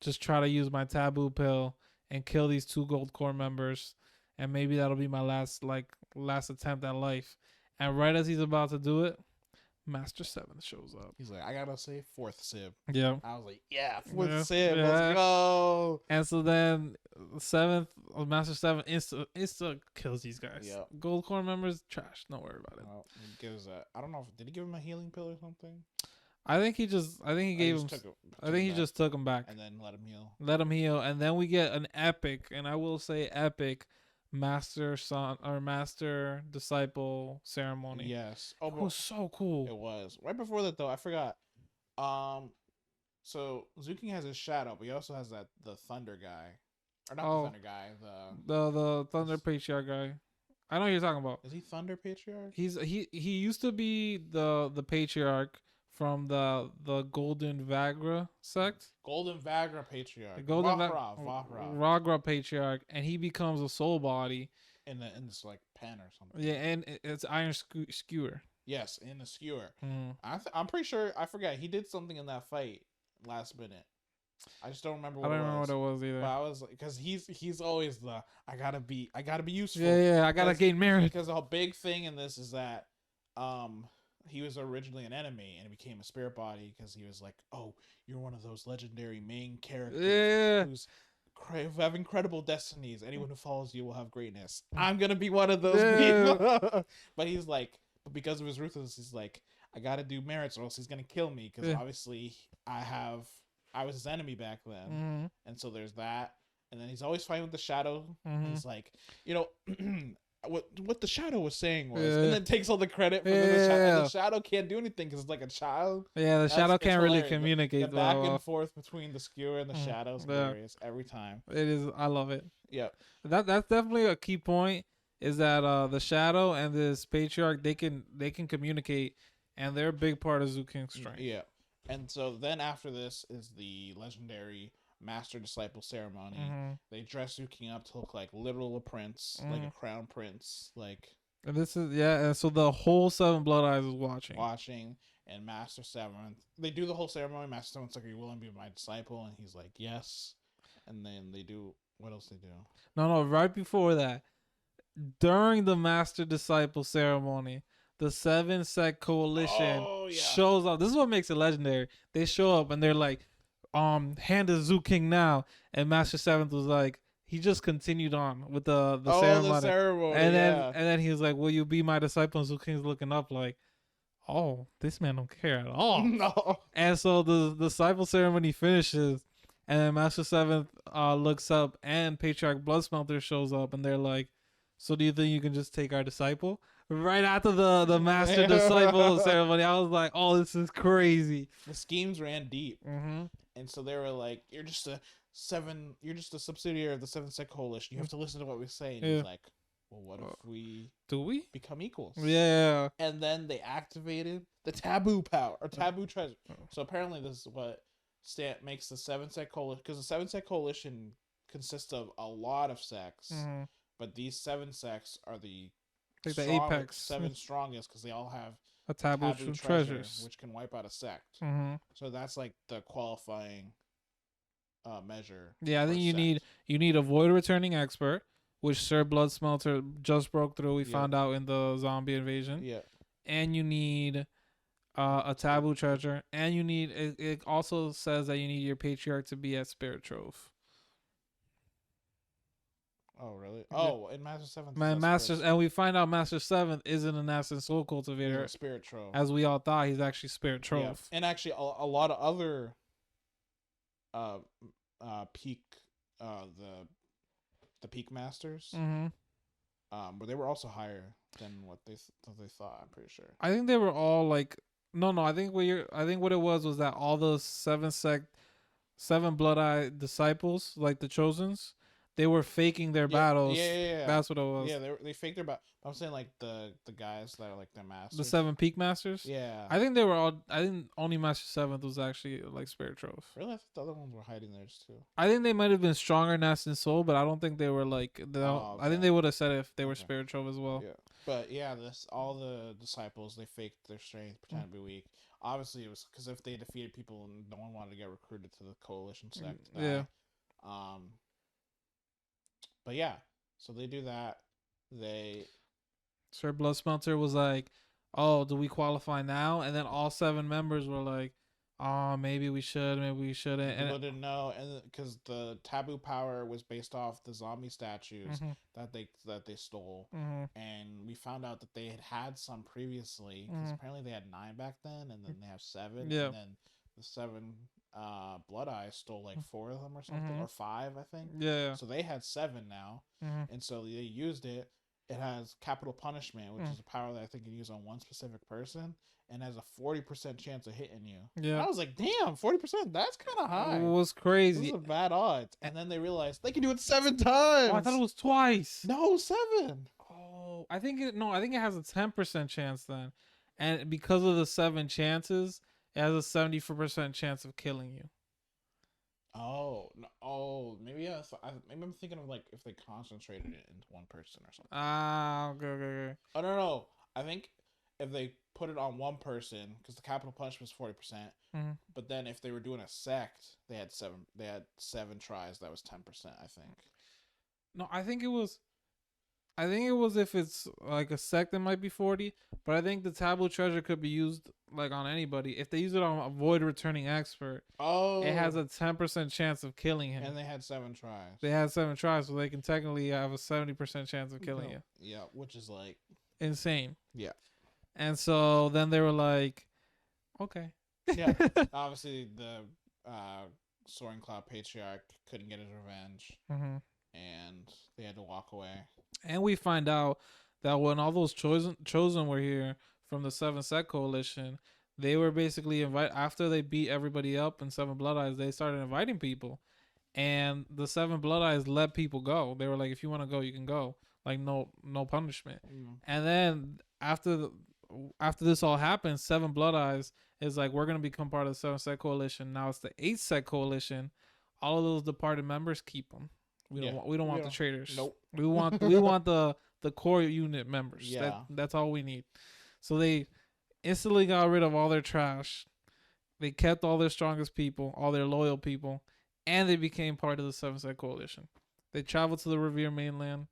just try to use my taboo pill and kill these 2 gold core members, and maybe that'll be my last attempt at life. And right as he's about to do it, Master 7 shows up. He's like, I gotta say 4th Sib. Yeah. I was like, yeah, 4th Sib, let's go. And so then 7th, Master 7 insta kills these guys. Yep. Gold core members, trash. Don't worry about it. Well, he gives I don't know, did he give him a healing pill or something? I think he gave him. I think he just took him back and then let him heal. And then we get an epic, and I will say epic, master son or master disciple ceremony. Yes. Oh, it was so cool. It was. Right before that though, I forgot. So Zuking has his shadow, but he also has the thunder guy. Or not the thunder guy, the thunder patriarch guy. I know what you're talking about. Is he Thunder Patriarch? He used to be the patriarch from the Golden Vagra sect. Golden Vagra Patriarch. The Golden Vagra Patriarch, and he becomes a soul body in this like pen or something. Yeah, and it's Iron Skewer. Yes, in the skewer. Mm. I'm pretty sure. I forgot he did something in that fight last minute. I just don't remember. I don't remember what it was either. But I was because he's always I gotta be useful. Yeah, I gotta gain merit. Because the whole big thing in this is that he was originally an enemy and became a spirit body because he was like, "Oh, you're one of those legendary main characters Yeah. who's have incredible destinies. Anyone who follows you will have greatness. I'm gonna be one of those Yeah. people." But he's like, but because of his ruthlessness, he's like, I gotta do merits or else he's gonna kill me because Yeah. obviously I was his enemy back then, Mm-hmm. and so there's that. And then he's always fighting with the shadow. Mm-hmm. He's like, you know, what the shadow was saying was, Yeah. and then takes all the credit for the shadow can't do anything because it's like a child. Yeah, the shadow can't really communicate. The back and forth between the skewer and the shadow is hilarious every time. It is. I love it. Yeah, that's definitely a key point. Is that the shadow and this patriarch they can communicate, and they're a big part of Zoo King's strength. Yeah, and so then after this is the legendary master disciple ceremony. Mm-hmm. They dress Zoo King up to look like literal a prince, like a crown prince, like. And this is and so the whole Seven Blood Eyes is watching. And Master Seventh, they do the whole ceremony. Master Seventh's like, "Are you willing to be my disciple?" And he's like, "Yes." And then they do what else they do? No, right before that, during the Master Disciple ceremony, the Seven Sect Coalition shows up. This is what makes it legendary. They show up and they're like, hand is Zoo King now. And Master Seventh was like, he just continued on with the ceremony. The ceremony. And then he was like, will you be my disciple? And Zoo King's looking up like, oh, this man don't care at all. No. And so the disciple ceremony finishes, and then Master Seventh looks up, and Patriarch Bloodsmelter shows up, and they're like, so do you think you can just take our disciple? Right after the Master Disciple ceremony, I was like, oh, this is crazy. The schemes ran deep. Mm-hmm. And so they were like, you're just a subsidiary of the Seven Sect Coalition. You have to listen to what we say. And he's like, well, what if we become equals? Yeah. And then they activated the taboo power or taboo treasure. So apparently this is what makes the Seven Sect Coalition, because the Seven Sect Coalition consists of a lot of sects, but these 7 sects are the apex 7 strongest because they all have a taboo treasures, which can wipe out a sect. So that's like the qualifying measure. Yeah, I think you need a void returning expert, which Sir Bloodsmelter just broke through. We found out in the zombie invasion. Yeah. And you need a taboo treasure, and you need it also says that you need your patriarch to be at Spirit Trove. Oh really? Oh, in Master Seventh. And we find out Master Seventh isn't an Ascent Soul Cultivator. Spirit Trove. As we all thought, he's actually Spirit Trove. Yeah. And actually, a lot of other peak the peak masters, but they were also higher than what they thought. I'm pretty sure. I think they were all like no. I think what it was that all the seven Blood Eye disciples, like the Chosens, they were faking their battles. Yeah. That's what it was. Yeah, they faked their battle. I'm saying like the guys that are like their masters. The 7 peak masters? Yeah. I think they were all. I think only Master 7th was actually like Spirit Trove. Really? I thought the other ones were hiding theirs too. I think they might have been stronger in Ascent Soul, but I don't think they were like. Okay. I think they would have said if they were Spirit Trove as well. Yeah. But yeah, all the disciples, they faked their strength, pretended to be weak. Obviously, it was because if they defeated people and no one wanted to get recruited to the coalition sect. Yeah. But yeah, so they do that. Sir Bloodsmelter was like, "Oh, do we qualify now?" And then all 7 members were like, "Oh, maybe we should, maybe we shouldn't." People didn't know, and because the taboo power was based off the zombie statues that they stole, and we found out that they had some previously because apparently they had 9 back then, and then they have 7, yeah. And then the 7 Blood Eyes stole like 4 of them or something, or 5, I think. Yeah. So they had 7 now, and so they used it. It has capital punishment, which is a power that I think you can use on one specific person, and has a 40% chance of hitting you. Yeah. And I was like, damn, 40%, that's kind of high. It was crazy. Those are bad odds. And then they realized they can do it 7 times. Oh, I thought it was twice. No, 7. Oh, I think it has a 10% chance then. And because of the 7 chances, it has a 74% chance of killing you. Oh, no, maybe maybe I'm thinking of like if they concentrated it into one person or something. Okay. Oh no, I think if they put it on one person, because the capital punishment was 40%, but then if they were doing a sect, they had 7 tries. That was 10%, I think. No, I think I think it was if it's like a sect, it might be 40. But I think the taboo treasure could be used like on anybody. If they use it on a void returning expert, it has a 10% chance of killing him. And they had 7 tries. They had 7 tries, so they can technically have a 70% chance of killing you. Yeah, which is like insane. Yeah. And so then they were like, okay. Yeah. Obviously, the Soaring Cloud Patriarch couldn't get his revenge. Mm-hmm. And they had to walk away. And we find out that when all those chosen were here from the 7 Sect Coalition, they were basically after they beat everybody up in 7 Blood Eyes, they started inviting people. And the 7 Blood Eyes let people go. They were like, if you want to go, you can go. Like no punishment. Mm. And then after this all happens, 7 Blood Eyes is like, we're gonna become part of the 7 Sect Coalition. Now it's the 8 Sect Coalition. All of those departed members, keep them. We don't want the traitors. Nope. We want the core unit members. Yeah. That's all we need. So they instantly got rid of all their trash. They kept all their strongest people, all their loyal people, and they became part of the 7 Sect Coalition. They traveled to the Revere mainland.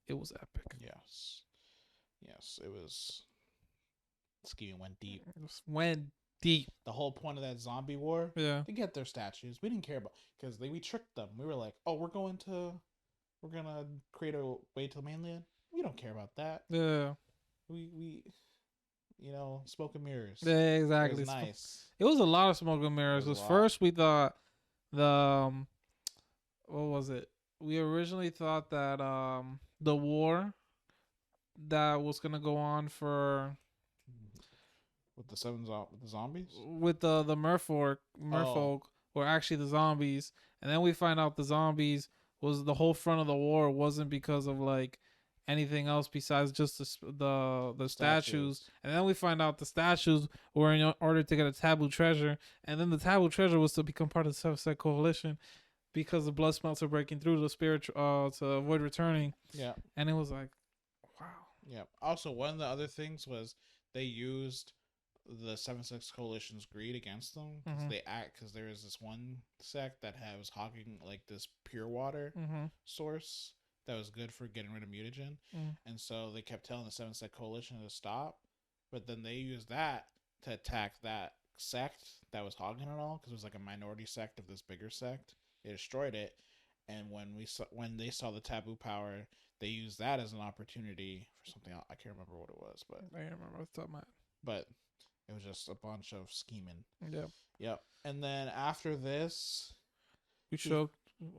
It was epic. Yes. Yes, it was. Scheming went deep. The whole point of that zombie war, to get their statues. We didn't care about, because we tricked them. We were like, oh, we're gonna create a way to the mainland. We don't care about that. Yeah. We smoke and mirrors. Yeah, exactly. It was nice. It was a lot of smoke and mirrors. Because first we thought what was it? We originally thought that the war that was gonna go on for with the zombies, with the merfolk were actually the zombies, and then we find out the zombies was the whole front of the war wasn't because of like anything else besides just the statues. And then we find out the statues were in order to get a taboo treasure, and then the taboo treasure was to become part of the 7 Sect Coalition because the blood smelts are breaking through the spirit to avoid returning. Yeah. And it was like, wow. Yeah. Also, one of the other things was they used the 7 Sect Coalition's greed against them because there is this one sect that was hogging like this pure water source that was good for getting rid of mutagen, and so they kept telling the 7 Sect Coalition to stop, but then they used that to attack that sect that was hogging it all, because it was like a minority sect of this bigger sect. They destroyed it, and when they saw the taboo power, they used that as an opportunity for something else. I can't remember what it was, but I don't remember what's talking about. But it was just a bunch of scheming. Yep. Yep. And then after this, we showed.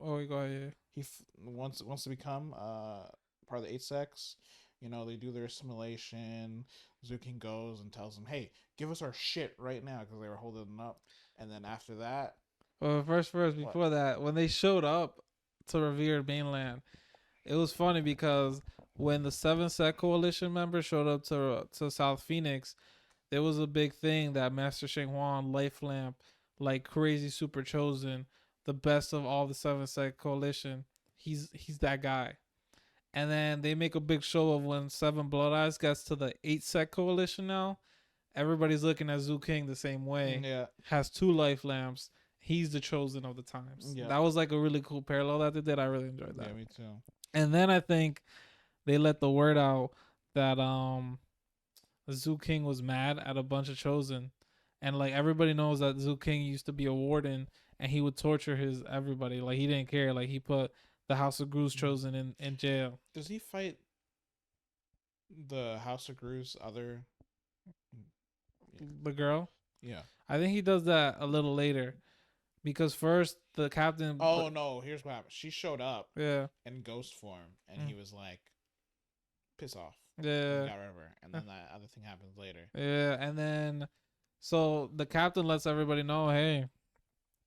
Oh, we go ahead. He wants to become part of the 8 Sects. They do their assimilation. Zukin goes and tells them, "Hey, give us our shit right now," because they were holding them up. And then after that, well, first before that, when they showed up to Revered Mainland, it was funny because when the 7 Sect Coalition members showed up to South Phoenix, there was a big thing that Master Sheng Huan, Life Lamp, like crazy super chosen, the best of all the 7 Sect Coalition. He's that guy. And then they make a big show of when 7 Blood Eyes gets to the 8 Sect Coalition now. Everybody's looking at Zhu King the same way. Yeah. Has 2 life lamps. He's the chosen of the times. Yeah. That was like a really cool parallel that they did. I really enjoyed that. Yeah, me too. And then I think they let the word out that Zhu King was mad at a bunch of chosen, and like everybody knows that Zhu King used to be a warden, and he would torture everybody. Like he didn't care. Like he put the House of Gru's chosen in jail. Does he fight the House of Gru's other? The girl? Yeah. I think he does that a little later, because first the captain. Oh no! Here's what happened. She showed up. Yeah. In ghost form, and he was like, "Piss off." Yeah. Got rid of her, and then that other thing happens later. Yeah, and then so the captain lets everybody know, hey,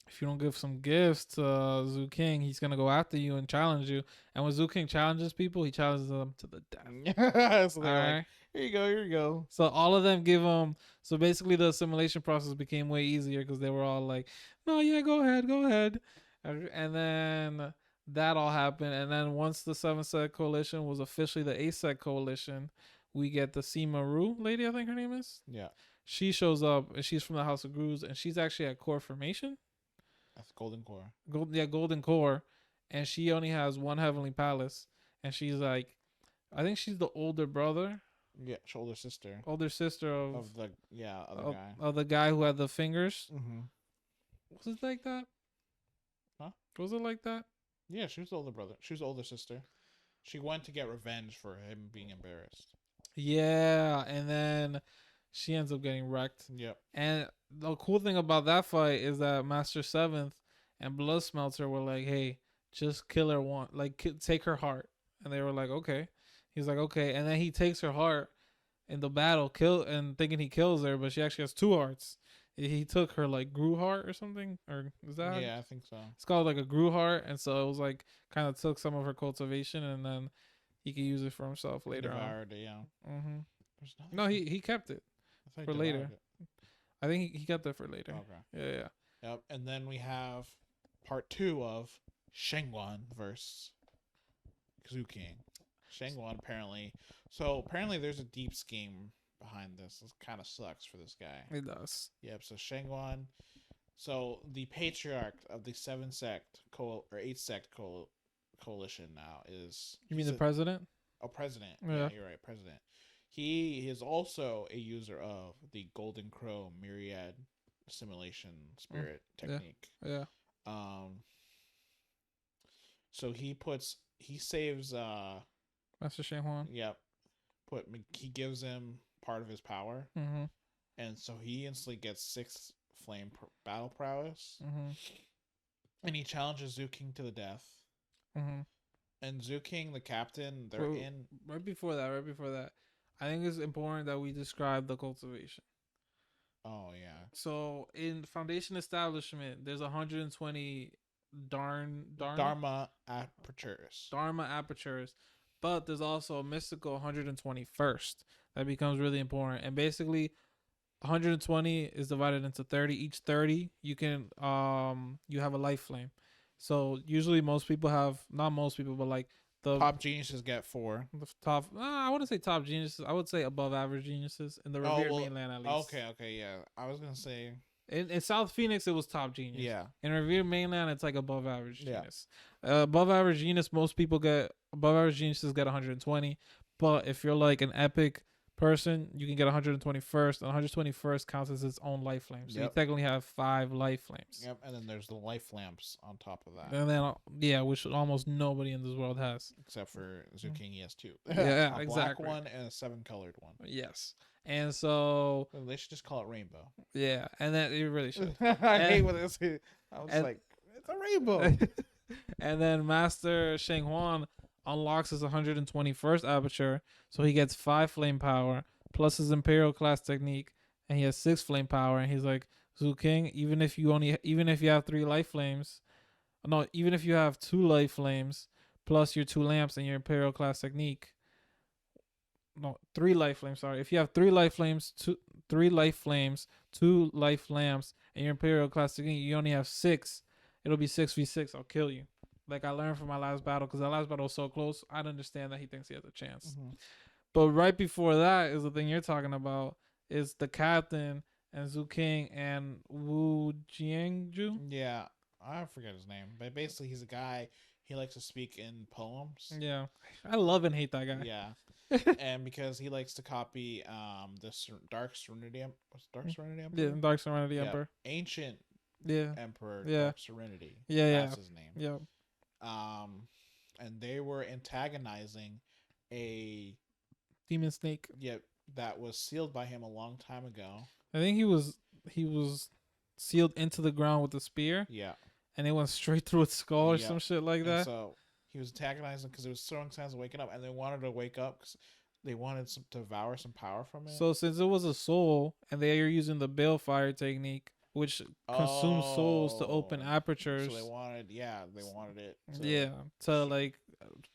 if you don't give some gifts to Zhu King, he's gonna go after you and challenge you. And when Zhu King challenges people, he challenges them to the death. So they're like, here you go. So all of them give him. So basically, the assimilation process became way easier because they were all like, no, yeah, go ahead. And then that all happened. And then once the 7 Sect Coalition was officially the 8 Sect Coalition, we get the Sima Ru lady, I think her name is. Yeah. She shows up, and she's from the House of Grus, and she's actually at Core Formation. That's Golden Core. Golden Core. And she only has 1 Heavenly Palace. And she's like, I think she's the older brother, Yeah, older sister older sister of the other guy. of the guy who had the fingers. Mm-hmm. Was it like that? Huh? Was it like that? Yeah, she was the older brother. She was the older sister. She went to get revenge for him being embarrassed. Yeah, and then she ends up getting wrecked. Yep. And the cool thing about that fight is that Master Seventh and Blood Smelter were like, "Hey, just kill her one, like take her heart." And they were like, "Okay." He's like, "Okay," and then he takes her heart in the battle, and thinking he kills her, but she actually has two hearts. He took her like Gru heart or something, or is that? Yeah, I think so. It's called like a Gru heart, and so it was like kind of took some of her cultivation, and then he could use it for himself later Devoured it, yeah. Mm-hmm. There's nothing. No, he kept it for later. I think he kept it for later. Okay. Yeah. Yep. And then we have part 2 of Shengwan versus Zhu King. Shengwan apparently. So apparently there's a deep scheme behind this. This kind of sucks for this guy. It does. Yep. So Shengwan. So the patriarch of the 7-sect or 8-sect coalition now is. You mean the president? Oh, president. Yeah, you're right. President. He is also a user of the Golden Crow Myriad Assimilation Spirit technique. Yeah. So he saves Master Shanghuan. Yep. He gives him part of his power. Mm-hmm. And so he instantly gets 6 flame battle prowess. Mm-hmm. And he challenges Zhu King to the death. Mm-hmm. And Zhu King, the captain, right before that, I think it's important that we describe the cultivation. Oh yeah. So in Foundation Establishment, there's 120 Dharma apertures. Dharma apertures, but there's also a mystical 121st that becomes really important. And basically, 120 is divided into 30. Each 30, you can you have a life flame. So usually most people have, not most people, but like the top geniuses get 4. The top, I wouldn't say top geniuses. I would say above average geniuses in the revered mainland at least. Okay, yeah. I was gonna say in South Phoenix it was top genius. Yeah. In revered mainland it's like above average genius. Above average genius, most people get above average geniuses get 120. But if you're like an epic person, you can get 121st, and 121st counts as its own life flame. So you technically have 5 life flames. Yep, and then there's the life lamps on top of that. And then which almost nobody in this world has, except for Zhu King. He has 2. Yeah, a exactly. Black one and a 7-colored one. Yes, and so they should just call it rainbow. Yeah, and then it really should. I hate when they say. I was like, it's a rainbow. And then Master Shenghuan unlocks his 121st aperture, so he gets 5 flame power plus his Imperial class technique, and he has 6 flame power. And he's like, Zhu King, even if you have 3 life flames, no, even if you have 2 life flames plus your 2 lamps and your Imperial class technique, no, 3 life flames. Sorry, if you have 3 life flames, 2 life lamps, and your Imperial class technique, you only have 6. It'll be 6v6. I'll kill you. Like I learned from my last battle, because that last battle was so close. I'd understand that he thinks he has a chance. Mm-hmm. But right before that is the thing you're talking about, is the captain and Zhu King and Wu Jiangju. Yeah, I forget his name, but basically he's a guy. He likes to speak in poems. Yeah, I love and hate that guy. Yeah, and because he likes to copy the Dark Serenity Emperor. Yeah, Dark Serenity Emperor. Ancient. Emperor. Dark Serenity. Yeah, that's his name. Yeah. And they were antagonizing a demon snake. Yep, that was sealed by him a long time ago. I think he was sealed into the ground with a spear. Yeah, and it went straight through its skull or some shit like that. So he was antagonizing because it was showing signs of waking up, and they wanted to wake up because they wanted to devour some power from it. So since it was a soul, and they are using the balefire technique, which consumes souls to open apertures. So they wanted it. To like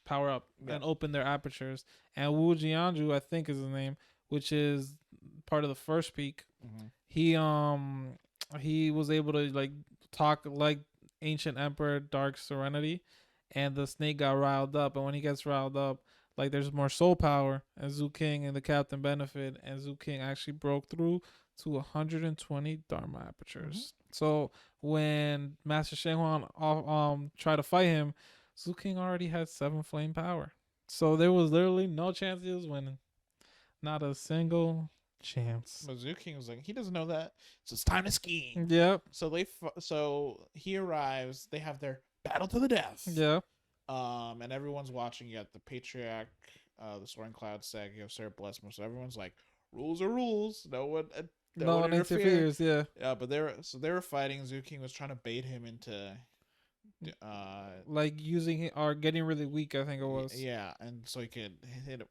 power up and open their apertures. And Wu Jianju, I think is his name, which is part of the first peak. Mm-hmm. He was able to like talk like Ancient Emperor Dark Serenity, and the snake got riled up. And when he gets riled up, like there's more soul power, and Zhu King and the captain benefit, and Zhu King actually broke through to 120 Dharma apertures. Mm-hmm. So when Master Shenghuan tried to fight him, Zhu King already had 7 flame power. So there was literally no chance he was winning. Not a single chance. But King was like, he doesn't know that, so it's time to scheme. Yep. So he arrives. They have their battle to the death. Yep. And everyone's watching. You got the Patriarch, the Soaring Cloud Seg, you have Sarah Blessman. So everyone's like, rules are rules. No one interferes. Yeah. Yeah, but they were fighting. King was trying to bait him into, like using or getting really weak. I think it was. Yeah, and so he could hit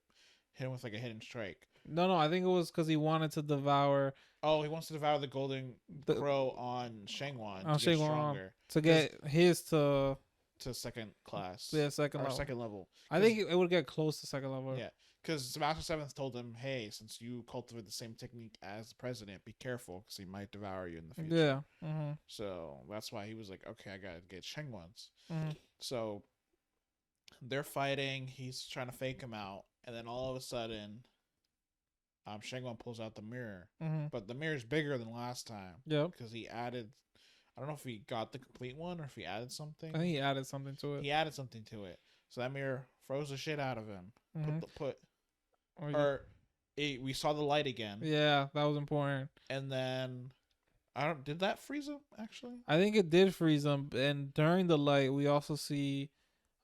him with like a hidden strike. No, I think it was because he wanted to devour. Oh, he wants to devour the golden crow on Shangwan to get stronger. To get his to second class. Yeah, second level. I think it would get close to second level. Yeah, because Master Seventh told him, "Hey, since you cultivate the same technique as the president, be careful because he might devour you in the future." Yeah. Mm-hmm. So that's why he was like, "Okay, I gotta get Shangwan's." Mm-hmm. So they're fighting. He's trying to fake him out, and then all of a sudden, Shangwan pulls out the mirror, but the mirror's bigger than last time. Yeah, because he added. I don't know if he got the complete one or if he added something. I think he added something to it. He added something to it, so that mirror froze the shit out of him. We saw the light again. Yeah, that was important. And then, did that freeze him actually? I think it did freeze him. And during the light, we also see,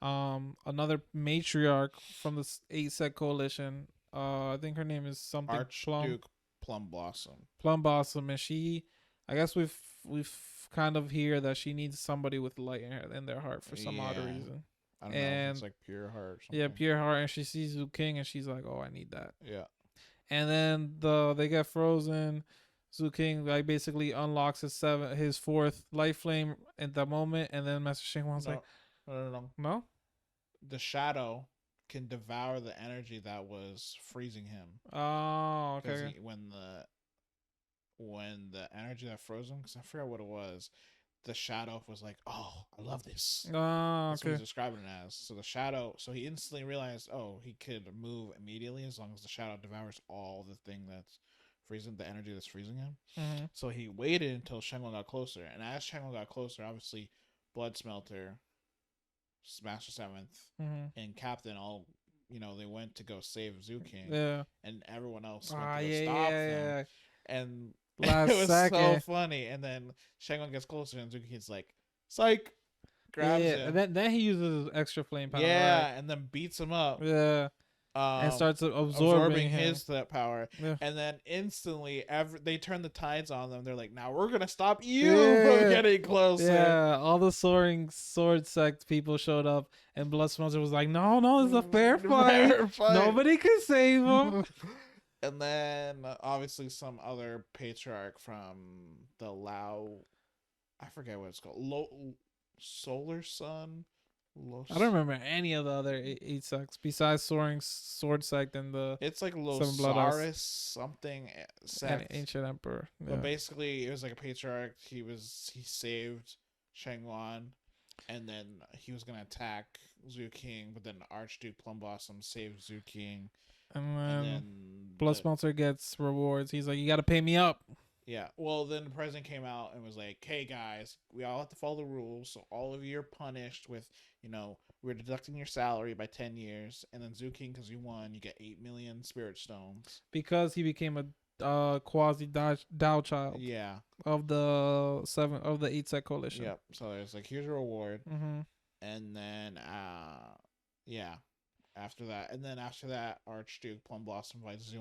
another matriarch from the 8 Sec Coalition. I think her name is something Archduke Plum Blossom. Plum Blossom, and she, I guess we've kind of hear that she needs somebody with light in their heart for some odd reason. I don't know if it's like pure heart or something. Yeah, pure heart, and she sees King and she's like, "Oh, I need that." Yeah. And then they get frozen. King like basically unlocks his fourth light flame at that moment, and then Master Shangwan's like, "No." The shadow can devour the energy that was freezing him. Oh, okay. When the energy that froze him, because I forgot what it was, the shadow was like, "Oh, I love this." Oh, That's what he's describing it as. So the shadow, so he instantly realized, oh, he could move immediately as long as the shadow devours all the thing that's freezing, the energy that's freezing him. Mm-hmm. So he waited until Shangwan got closer, and as Shangwan got closer, obviously, Blood Smelter, Master Seventh, and Captain all, they went to go save King. Yeah. And everyone else went to go stop them. Yeah. And last it was second. so funny. And then Shangwan gets closer, and King's like, "Psych!" Grabs him. And then he uses his extra flame power. Yeah, right? And then beats him up. Yeah. And starts absorbing that power. Yeah. And then instantly, they turn the tides on them. They're like, "Now we're gonna stop you from getting closer." Yeah, all the soaring sword sect people showed up, and Blood Smelter was like, "No, it's a fair fight. Nobody can save him." And then obviously some other patriarch from the Lao, I forget what it's called, Solar Sun. I don't remember any of the other 8 sects besides soaring sword sect and the. It's like Losaris something sect. An ancient emperor. Yeah. But basically, it was like a patriarch. He saved Shangwan, and then he was gonna attack King, but then Archduke Plum Blossom saved King. And then Blood Smelter gets rewards. He's like, "You got to pay me up." Yeah. Well, then the president came out and was like, "Hey guys, we all have to follow the rules. So all of you are punished with, we're deducting your salary by 10 years. And then King, because you won, you get 8 million spirit stones." Because he became a quasi Dao child. Yeah. Of the 8 Sec Coalition. Yep. So there's like, here's a reward. Mm-hmm. And then, yeah. After that, Archduke Plum Blossom invites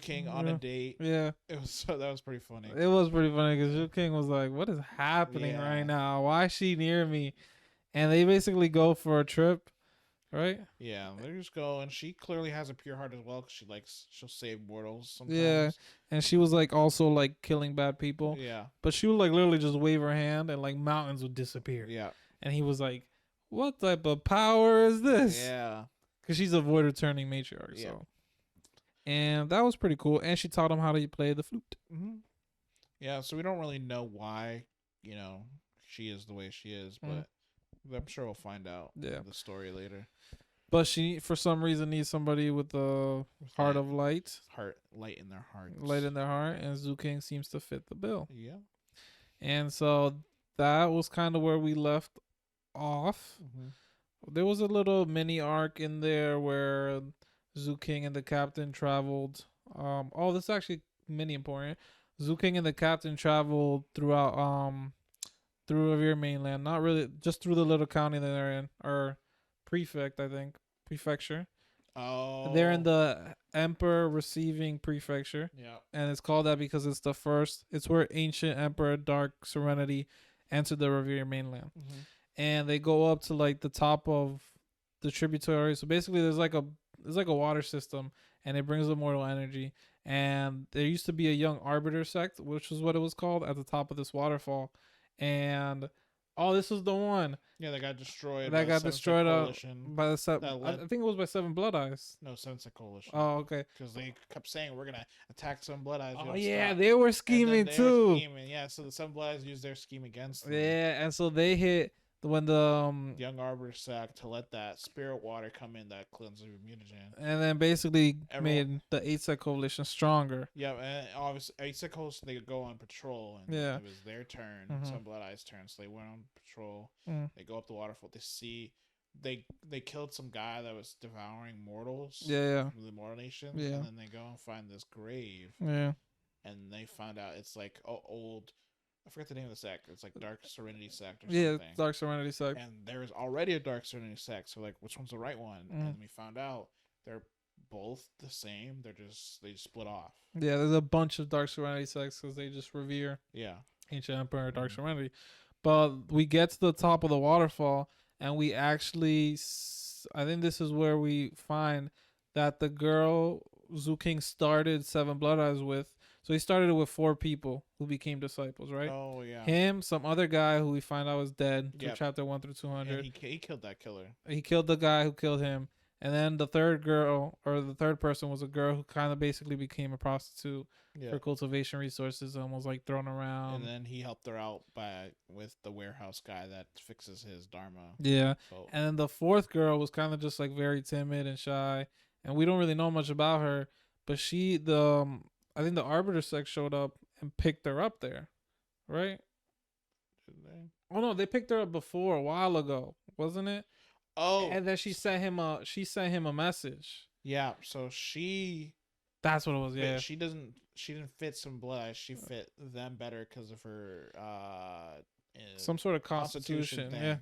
King on a date. Yeah, that was pretty funny. It was pretty funny because King was like, "What is happening right now? Why is she near me?" And they basically go for a trip, right? Yeah, they just go, and she clearly has a pure heart as well because she'll save mortals sometimes. Yeah, and she was like also like killing bad people. Yeah, but she would like literally just wave her hand and like mountains would disappear. Yeah, and he was like, "What type of power is this?" Yeah. Because she's a void returning matriarch. Yeah. So. And that was pretty cool. And she taught him how to play the flute. Mm-hmm. Yeah, so we don't really know why, she is the way she is. But I'm sure we'll find out the story later. But she, for some reason, needs somebody with the heart of light. Light in their heart. Light in their heart. And King seems to fit the bill. Yeah. And so that was kind of where we left off. there was a little mini arc in there where Zoo King and the captain traveled. This is actually mini important. Zoo King and the captain traveled throughout through Revere mainland. Not really, just through the little county that they're in, or prefect, I think, prefecture. They're in Oh. the Emperor Receiving Prefecture. Yeah. And it's called that because it's the first. It's where ancient Emperor Dark Serenity entered the Revere mainland. Mm-hmm. And they go up to like the top of the tributary. So basically, there's like a water system, and it brings immortal energy. And there used to be a young arbiter sect, which was what it was called, at the top of this waterfall. And this was the one Yeah, that got destroyed. that got destroyed by the I think it was by Seven Blood Eyes. No, Seven Set Coalition. Oh, okay. Because they kept saying we're gonna attack Seven Blood Eyes. Oh yeah, they were scheming too. Yeah, so the Seven Blood Eyes used their scheme against them. Yeah, and so they hit when the young arbiter sack to let that spirit water come in that cleanses your mutagen, and then basically made the 8 Set Coalition stronger. Yeah, and obviously 8 Set Coalition, they could go on patrol, and it was their turn, Seven Blood Eyes' turn, so they went on patrol. They go up the waterfall. They see they killed some guy that was devouring mortals. Yeah. From the mortal nations. Yeah. And then they go and find this grave. Yeah. And they find out it's like old. I forget the name of the sect. It's like Dark Serenity sect or something. Yeah, Dark Serenity sect. And there's already a Dark Serenity sect. So like, which one's the right one? And we found out they're both the same. They just split off. Yeah, there's a bunch of Dark Serenity sects because they just revere. Yeah. Ancient Empire, Dark Serenity. But we get to the top of the waterfall, and we actually, I think this is where we find that the girl Zoo King started Seven Blood Eyes with. So he started it with 4 people who became disciples, right? Oh, yeah. Him, some other guy who we find out was dead through chapter 1 through 200. And he killed that killer. He killed the guy who killed him. And then the third girl, or the third person, was a girl who kind of basically became a prostitute for cultivation resources and was like thrown around. And then he helped her out with the warehouse guy that fixes his dharma. Yeah. And then the fourth girl was kind of just like very timid and shy. And we don't really know much about her. But I think the Arbiter sect showed up and picked her up there, right? Did they? Oh no, they picked her up before, a while ago, wasn't it? Oh, and then she sent him a message. Yeah, so that's what it was. Yeah, she didn't fit some blood. She fit them better because of her some sort of constitution thing. Yeah.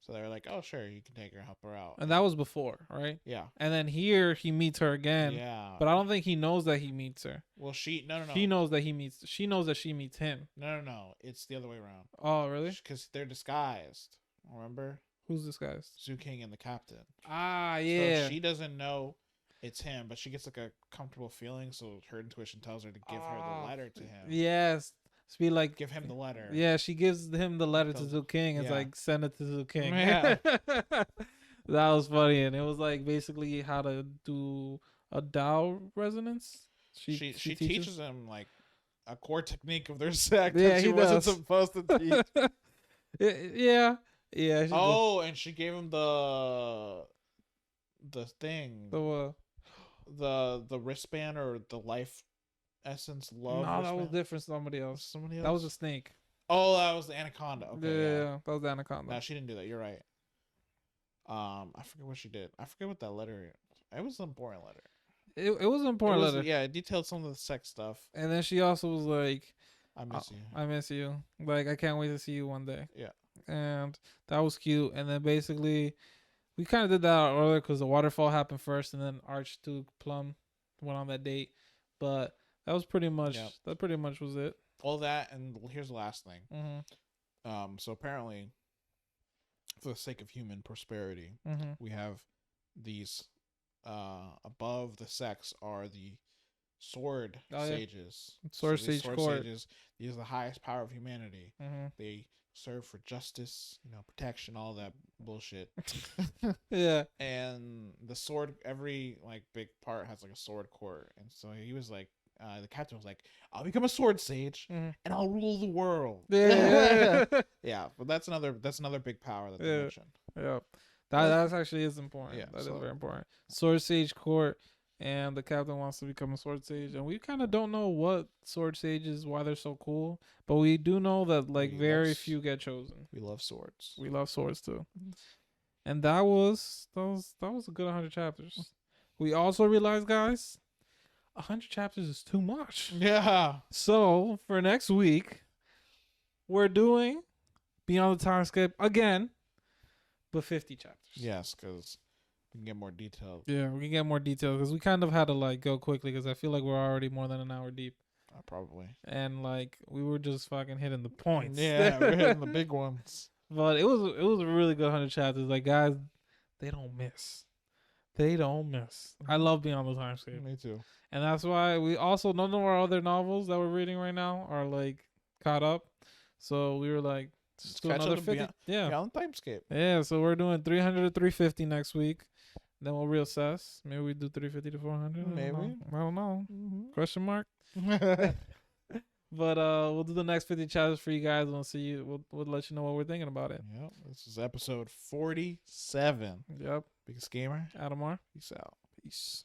So they were like, "Oh, sure, you can take her, help her out." And that was before, right? Yeah. And then here he meets her again. Yeah. But I don't think he knows that he meets her. Well, no. He knows that she knows that she meets him. No. It's the other way around. Oh, really? Because they're disguised. Remember? Who's disguised? Zoo King and the captain. Ah, yeah. So she doesn't know it's him, but she gets like a comfortable feeling, so her intuition tells her to give her the letter to him. Yes. Be like, give him the letter. Yeah, she gives him the letter to Zoo King. It's like, send it to Zoo King. Yeah. That was funny. And it was like basically how to do a Tao resonance. She teaches him like a core technique of their sect yeah, that she wasn't supposed to teach. Yeah. And she gave him the thing. The wristband or the life essence love. No, that was different. Somebody else. That was a snake. Oh, that was the anaconda. Okay, yeah, that was the anaconda. No, she didn't do that. You're right. I forget what she did. I forget what that letter. It was an important letter. It was an important letter. Yeah, it detailed some of the sex stuff. And then she also was like, "I miss you. I miss you. Like, I can't wait to see you one day." Yeah. And that was cute. And then basically, we kind of did that earlier because the waterfall happened first, and then Archduke Plum went on that date. But that was pretty much that. Pretty much was it. All that, and here's the last thing. Mm-hmm. So apparently, for the sake of human prosperity, we have these. Above the sects are the sword sages. Sword sage court. Sages. These are the highest power of humanity. Mm-hmm. They serve for justice, protection, all that bullshit. Yeah. And the sword, every like big part has like a sword court, and so he was like, the captain was like, "I'll become a sword sage, and I'll rule the world." Yeah. Yeah, but that's another big power that they mentioned. Yeah. That actually is important. Yeah, that is very important. Sword Sage Court, and the captain wants to become a Sword Sage, and we kind of don't know what Sword Sages, why they're so cool, but we do know that like very few get chosen. We love swords. We love swords too. And that was a good 100 chapters. We also realized, guys, 100 chapters is too much. Yeah. So for next week, we're doing Beyond the Timescape again, but 50 chapters. Yes, because we can get more detailed. Yeah, we can get more details because we kind of had to like go quickly because I feel like we're already more than an hour deep. Probably. And like we were just fucking hitting the points. Yeah, we're hitting the big ones. But it was a really good 100 chapters. Like guys, they don't miss. They don't miss. I love Beyond the Timescape. Me too. And that's why we also none of our other novels that we're reading right now are like caught up. So we were like, Let's do catch another up to 50. Yeah. Beyond Timescape. Yeah, so we're doing 300 to 350 next week. Then we'll reassess. Maybe we do 350 to 400. Maybe. I don't know. Mm-hmm. Question mark. But we'll do the next 50 chapters for you guys. We'll see you. We'll let you know what we're thinking about it. Yep. This is episode 47. Yep. Biggest Gamer. Adamar. Peace out. Peace.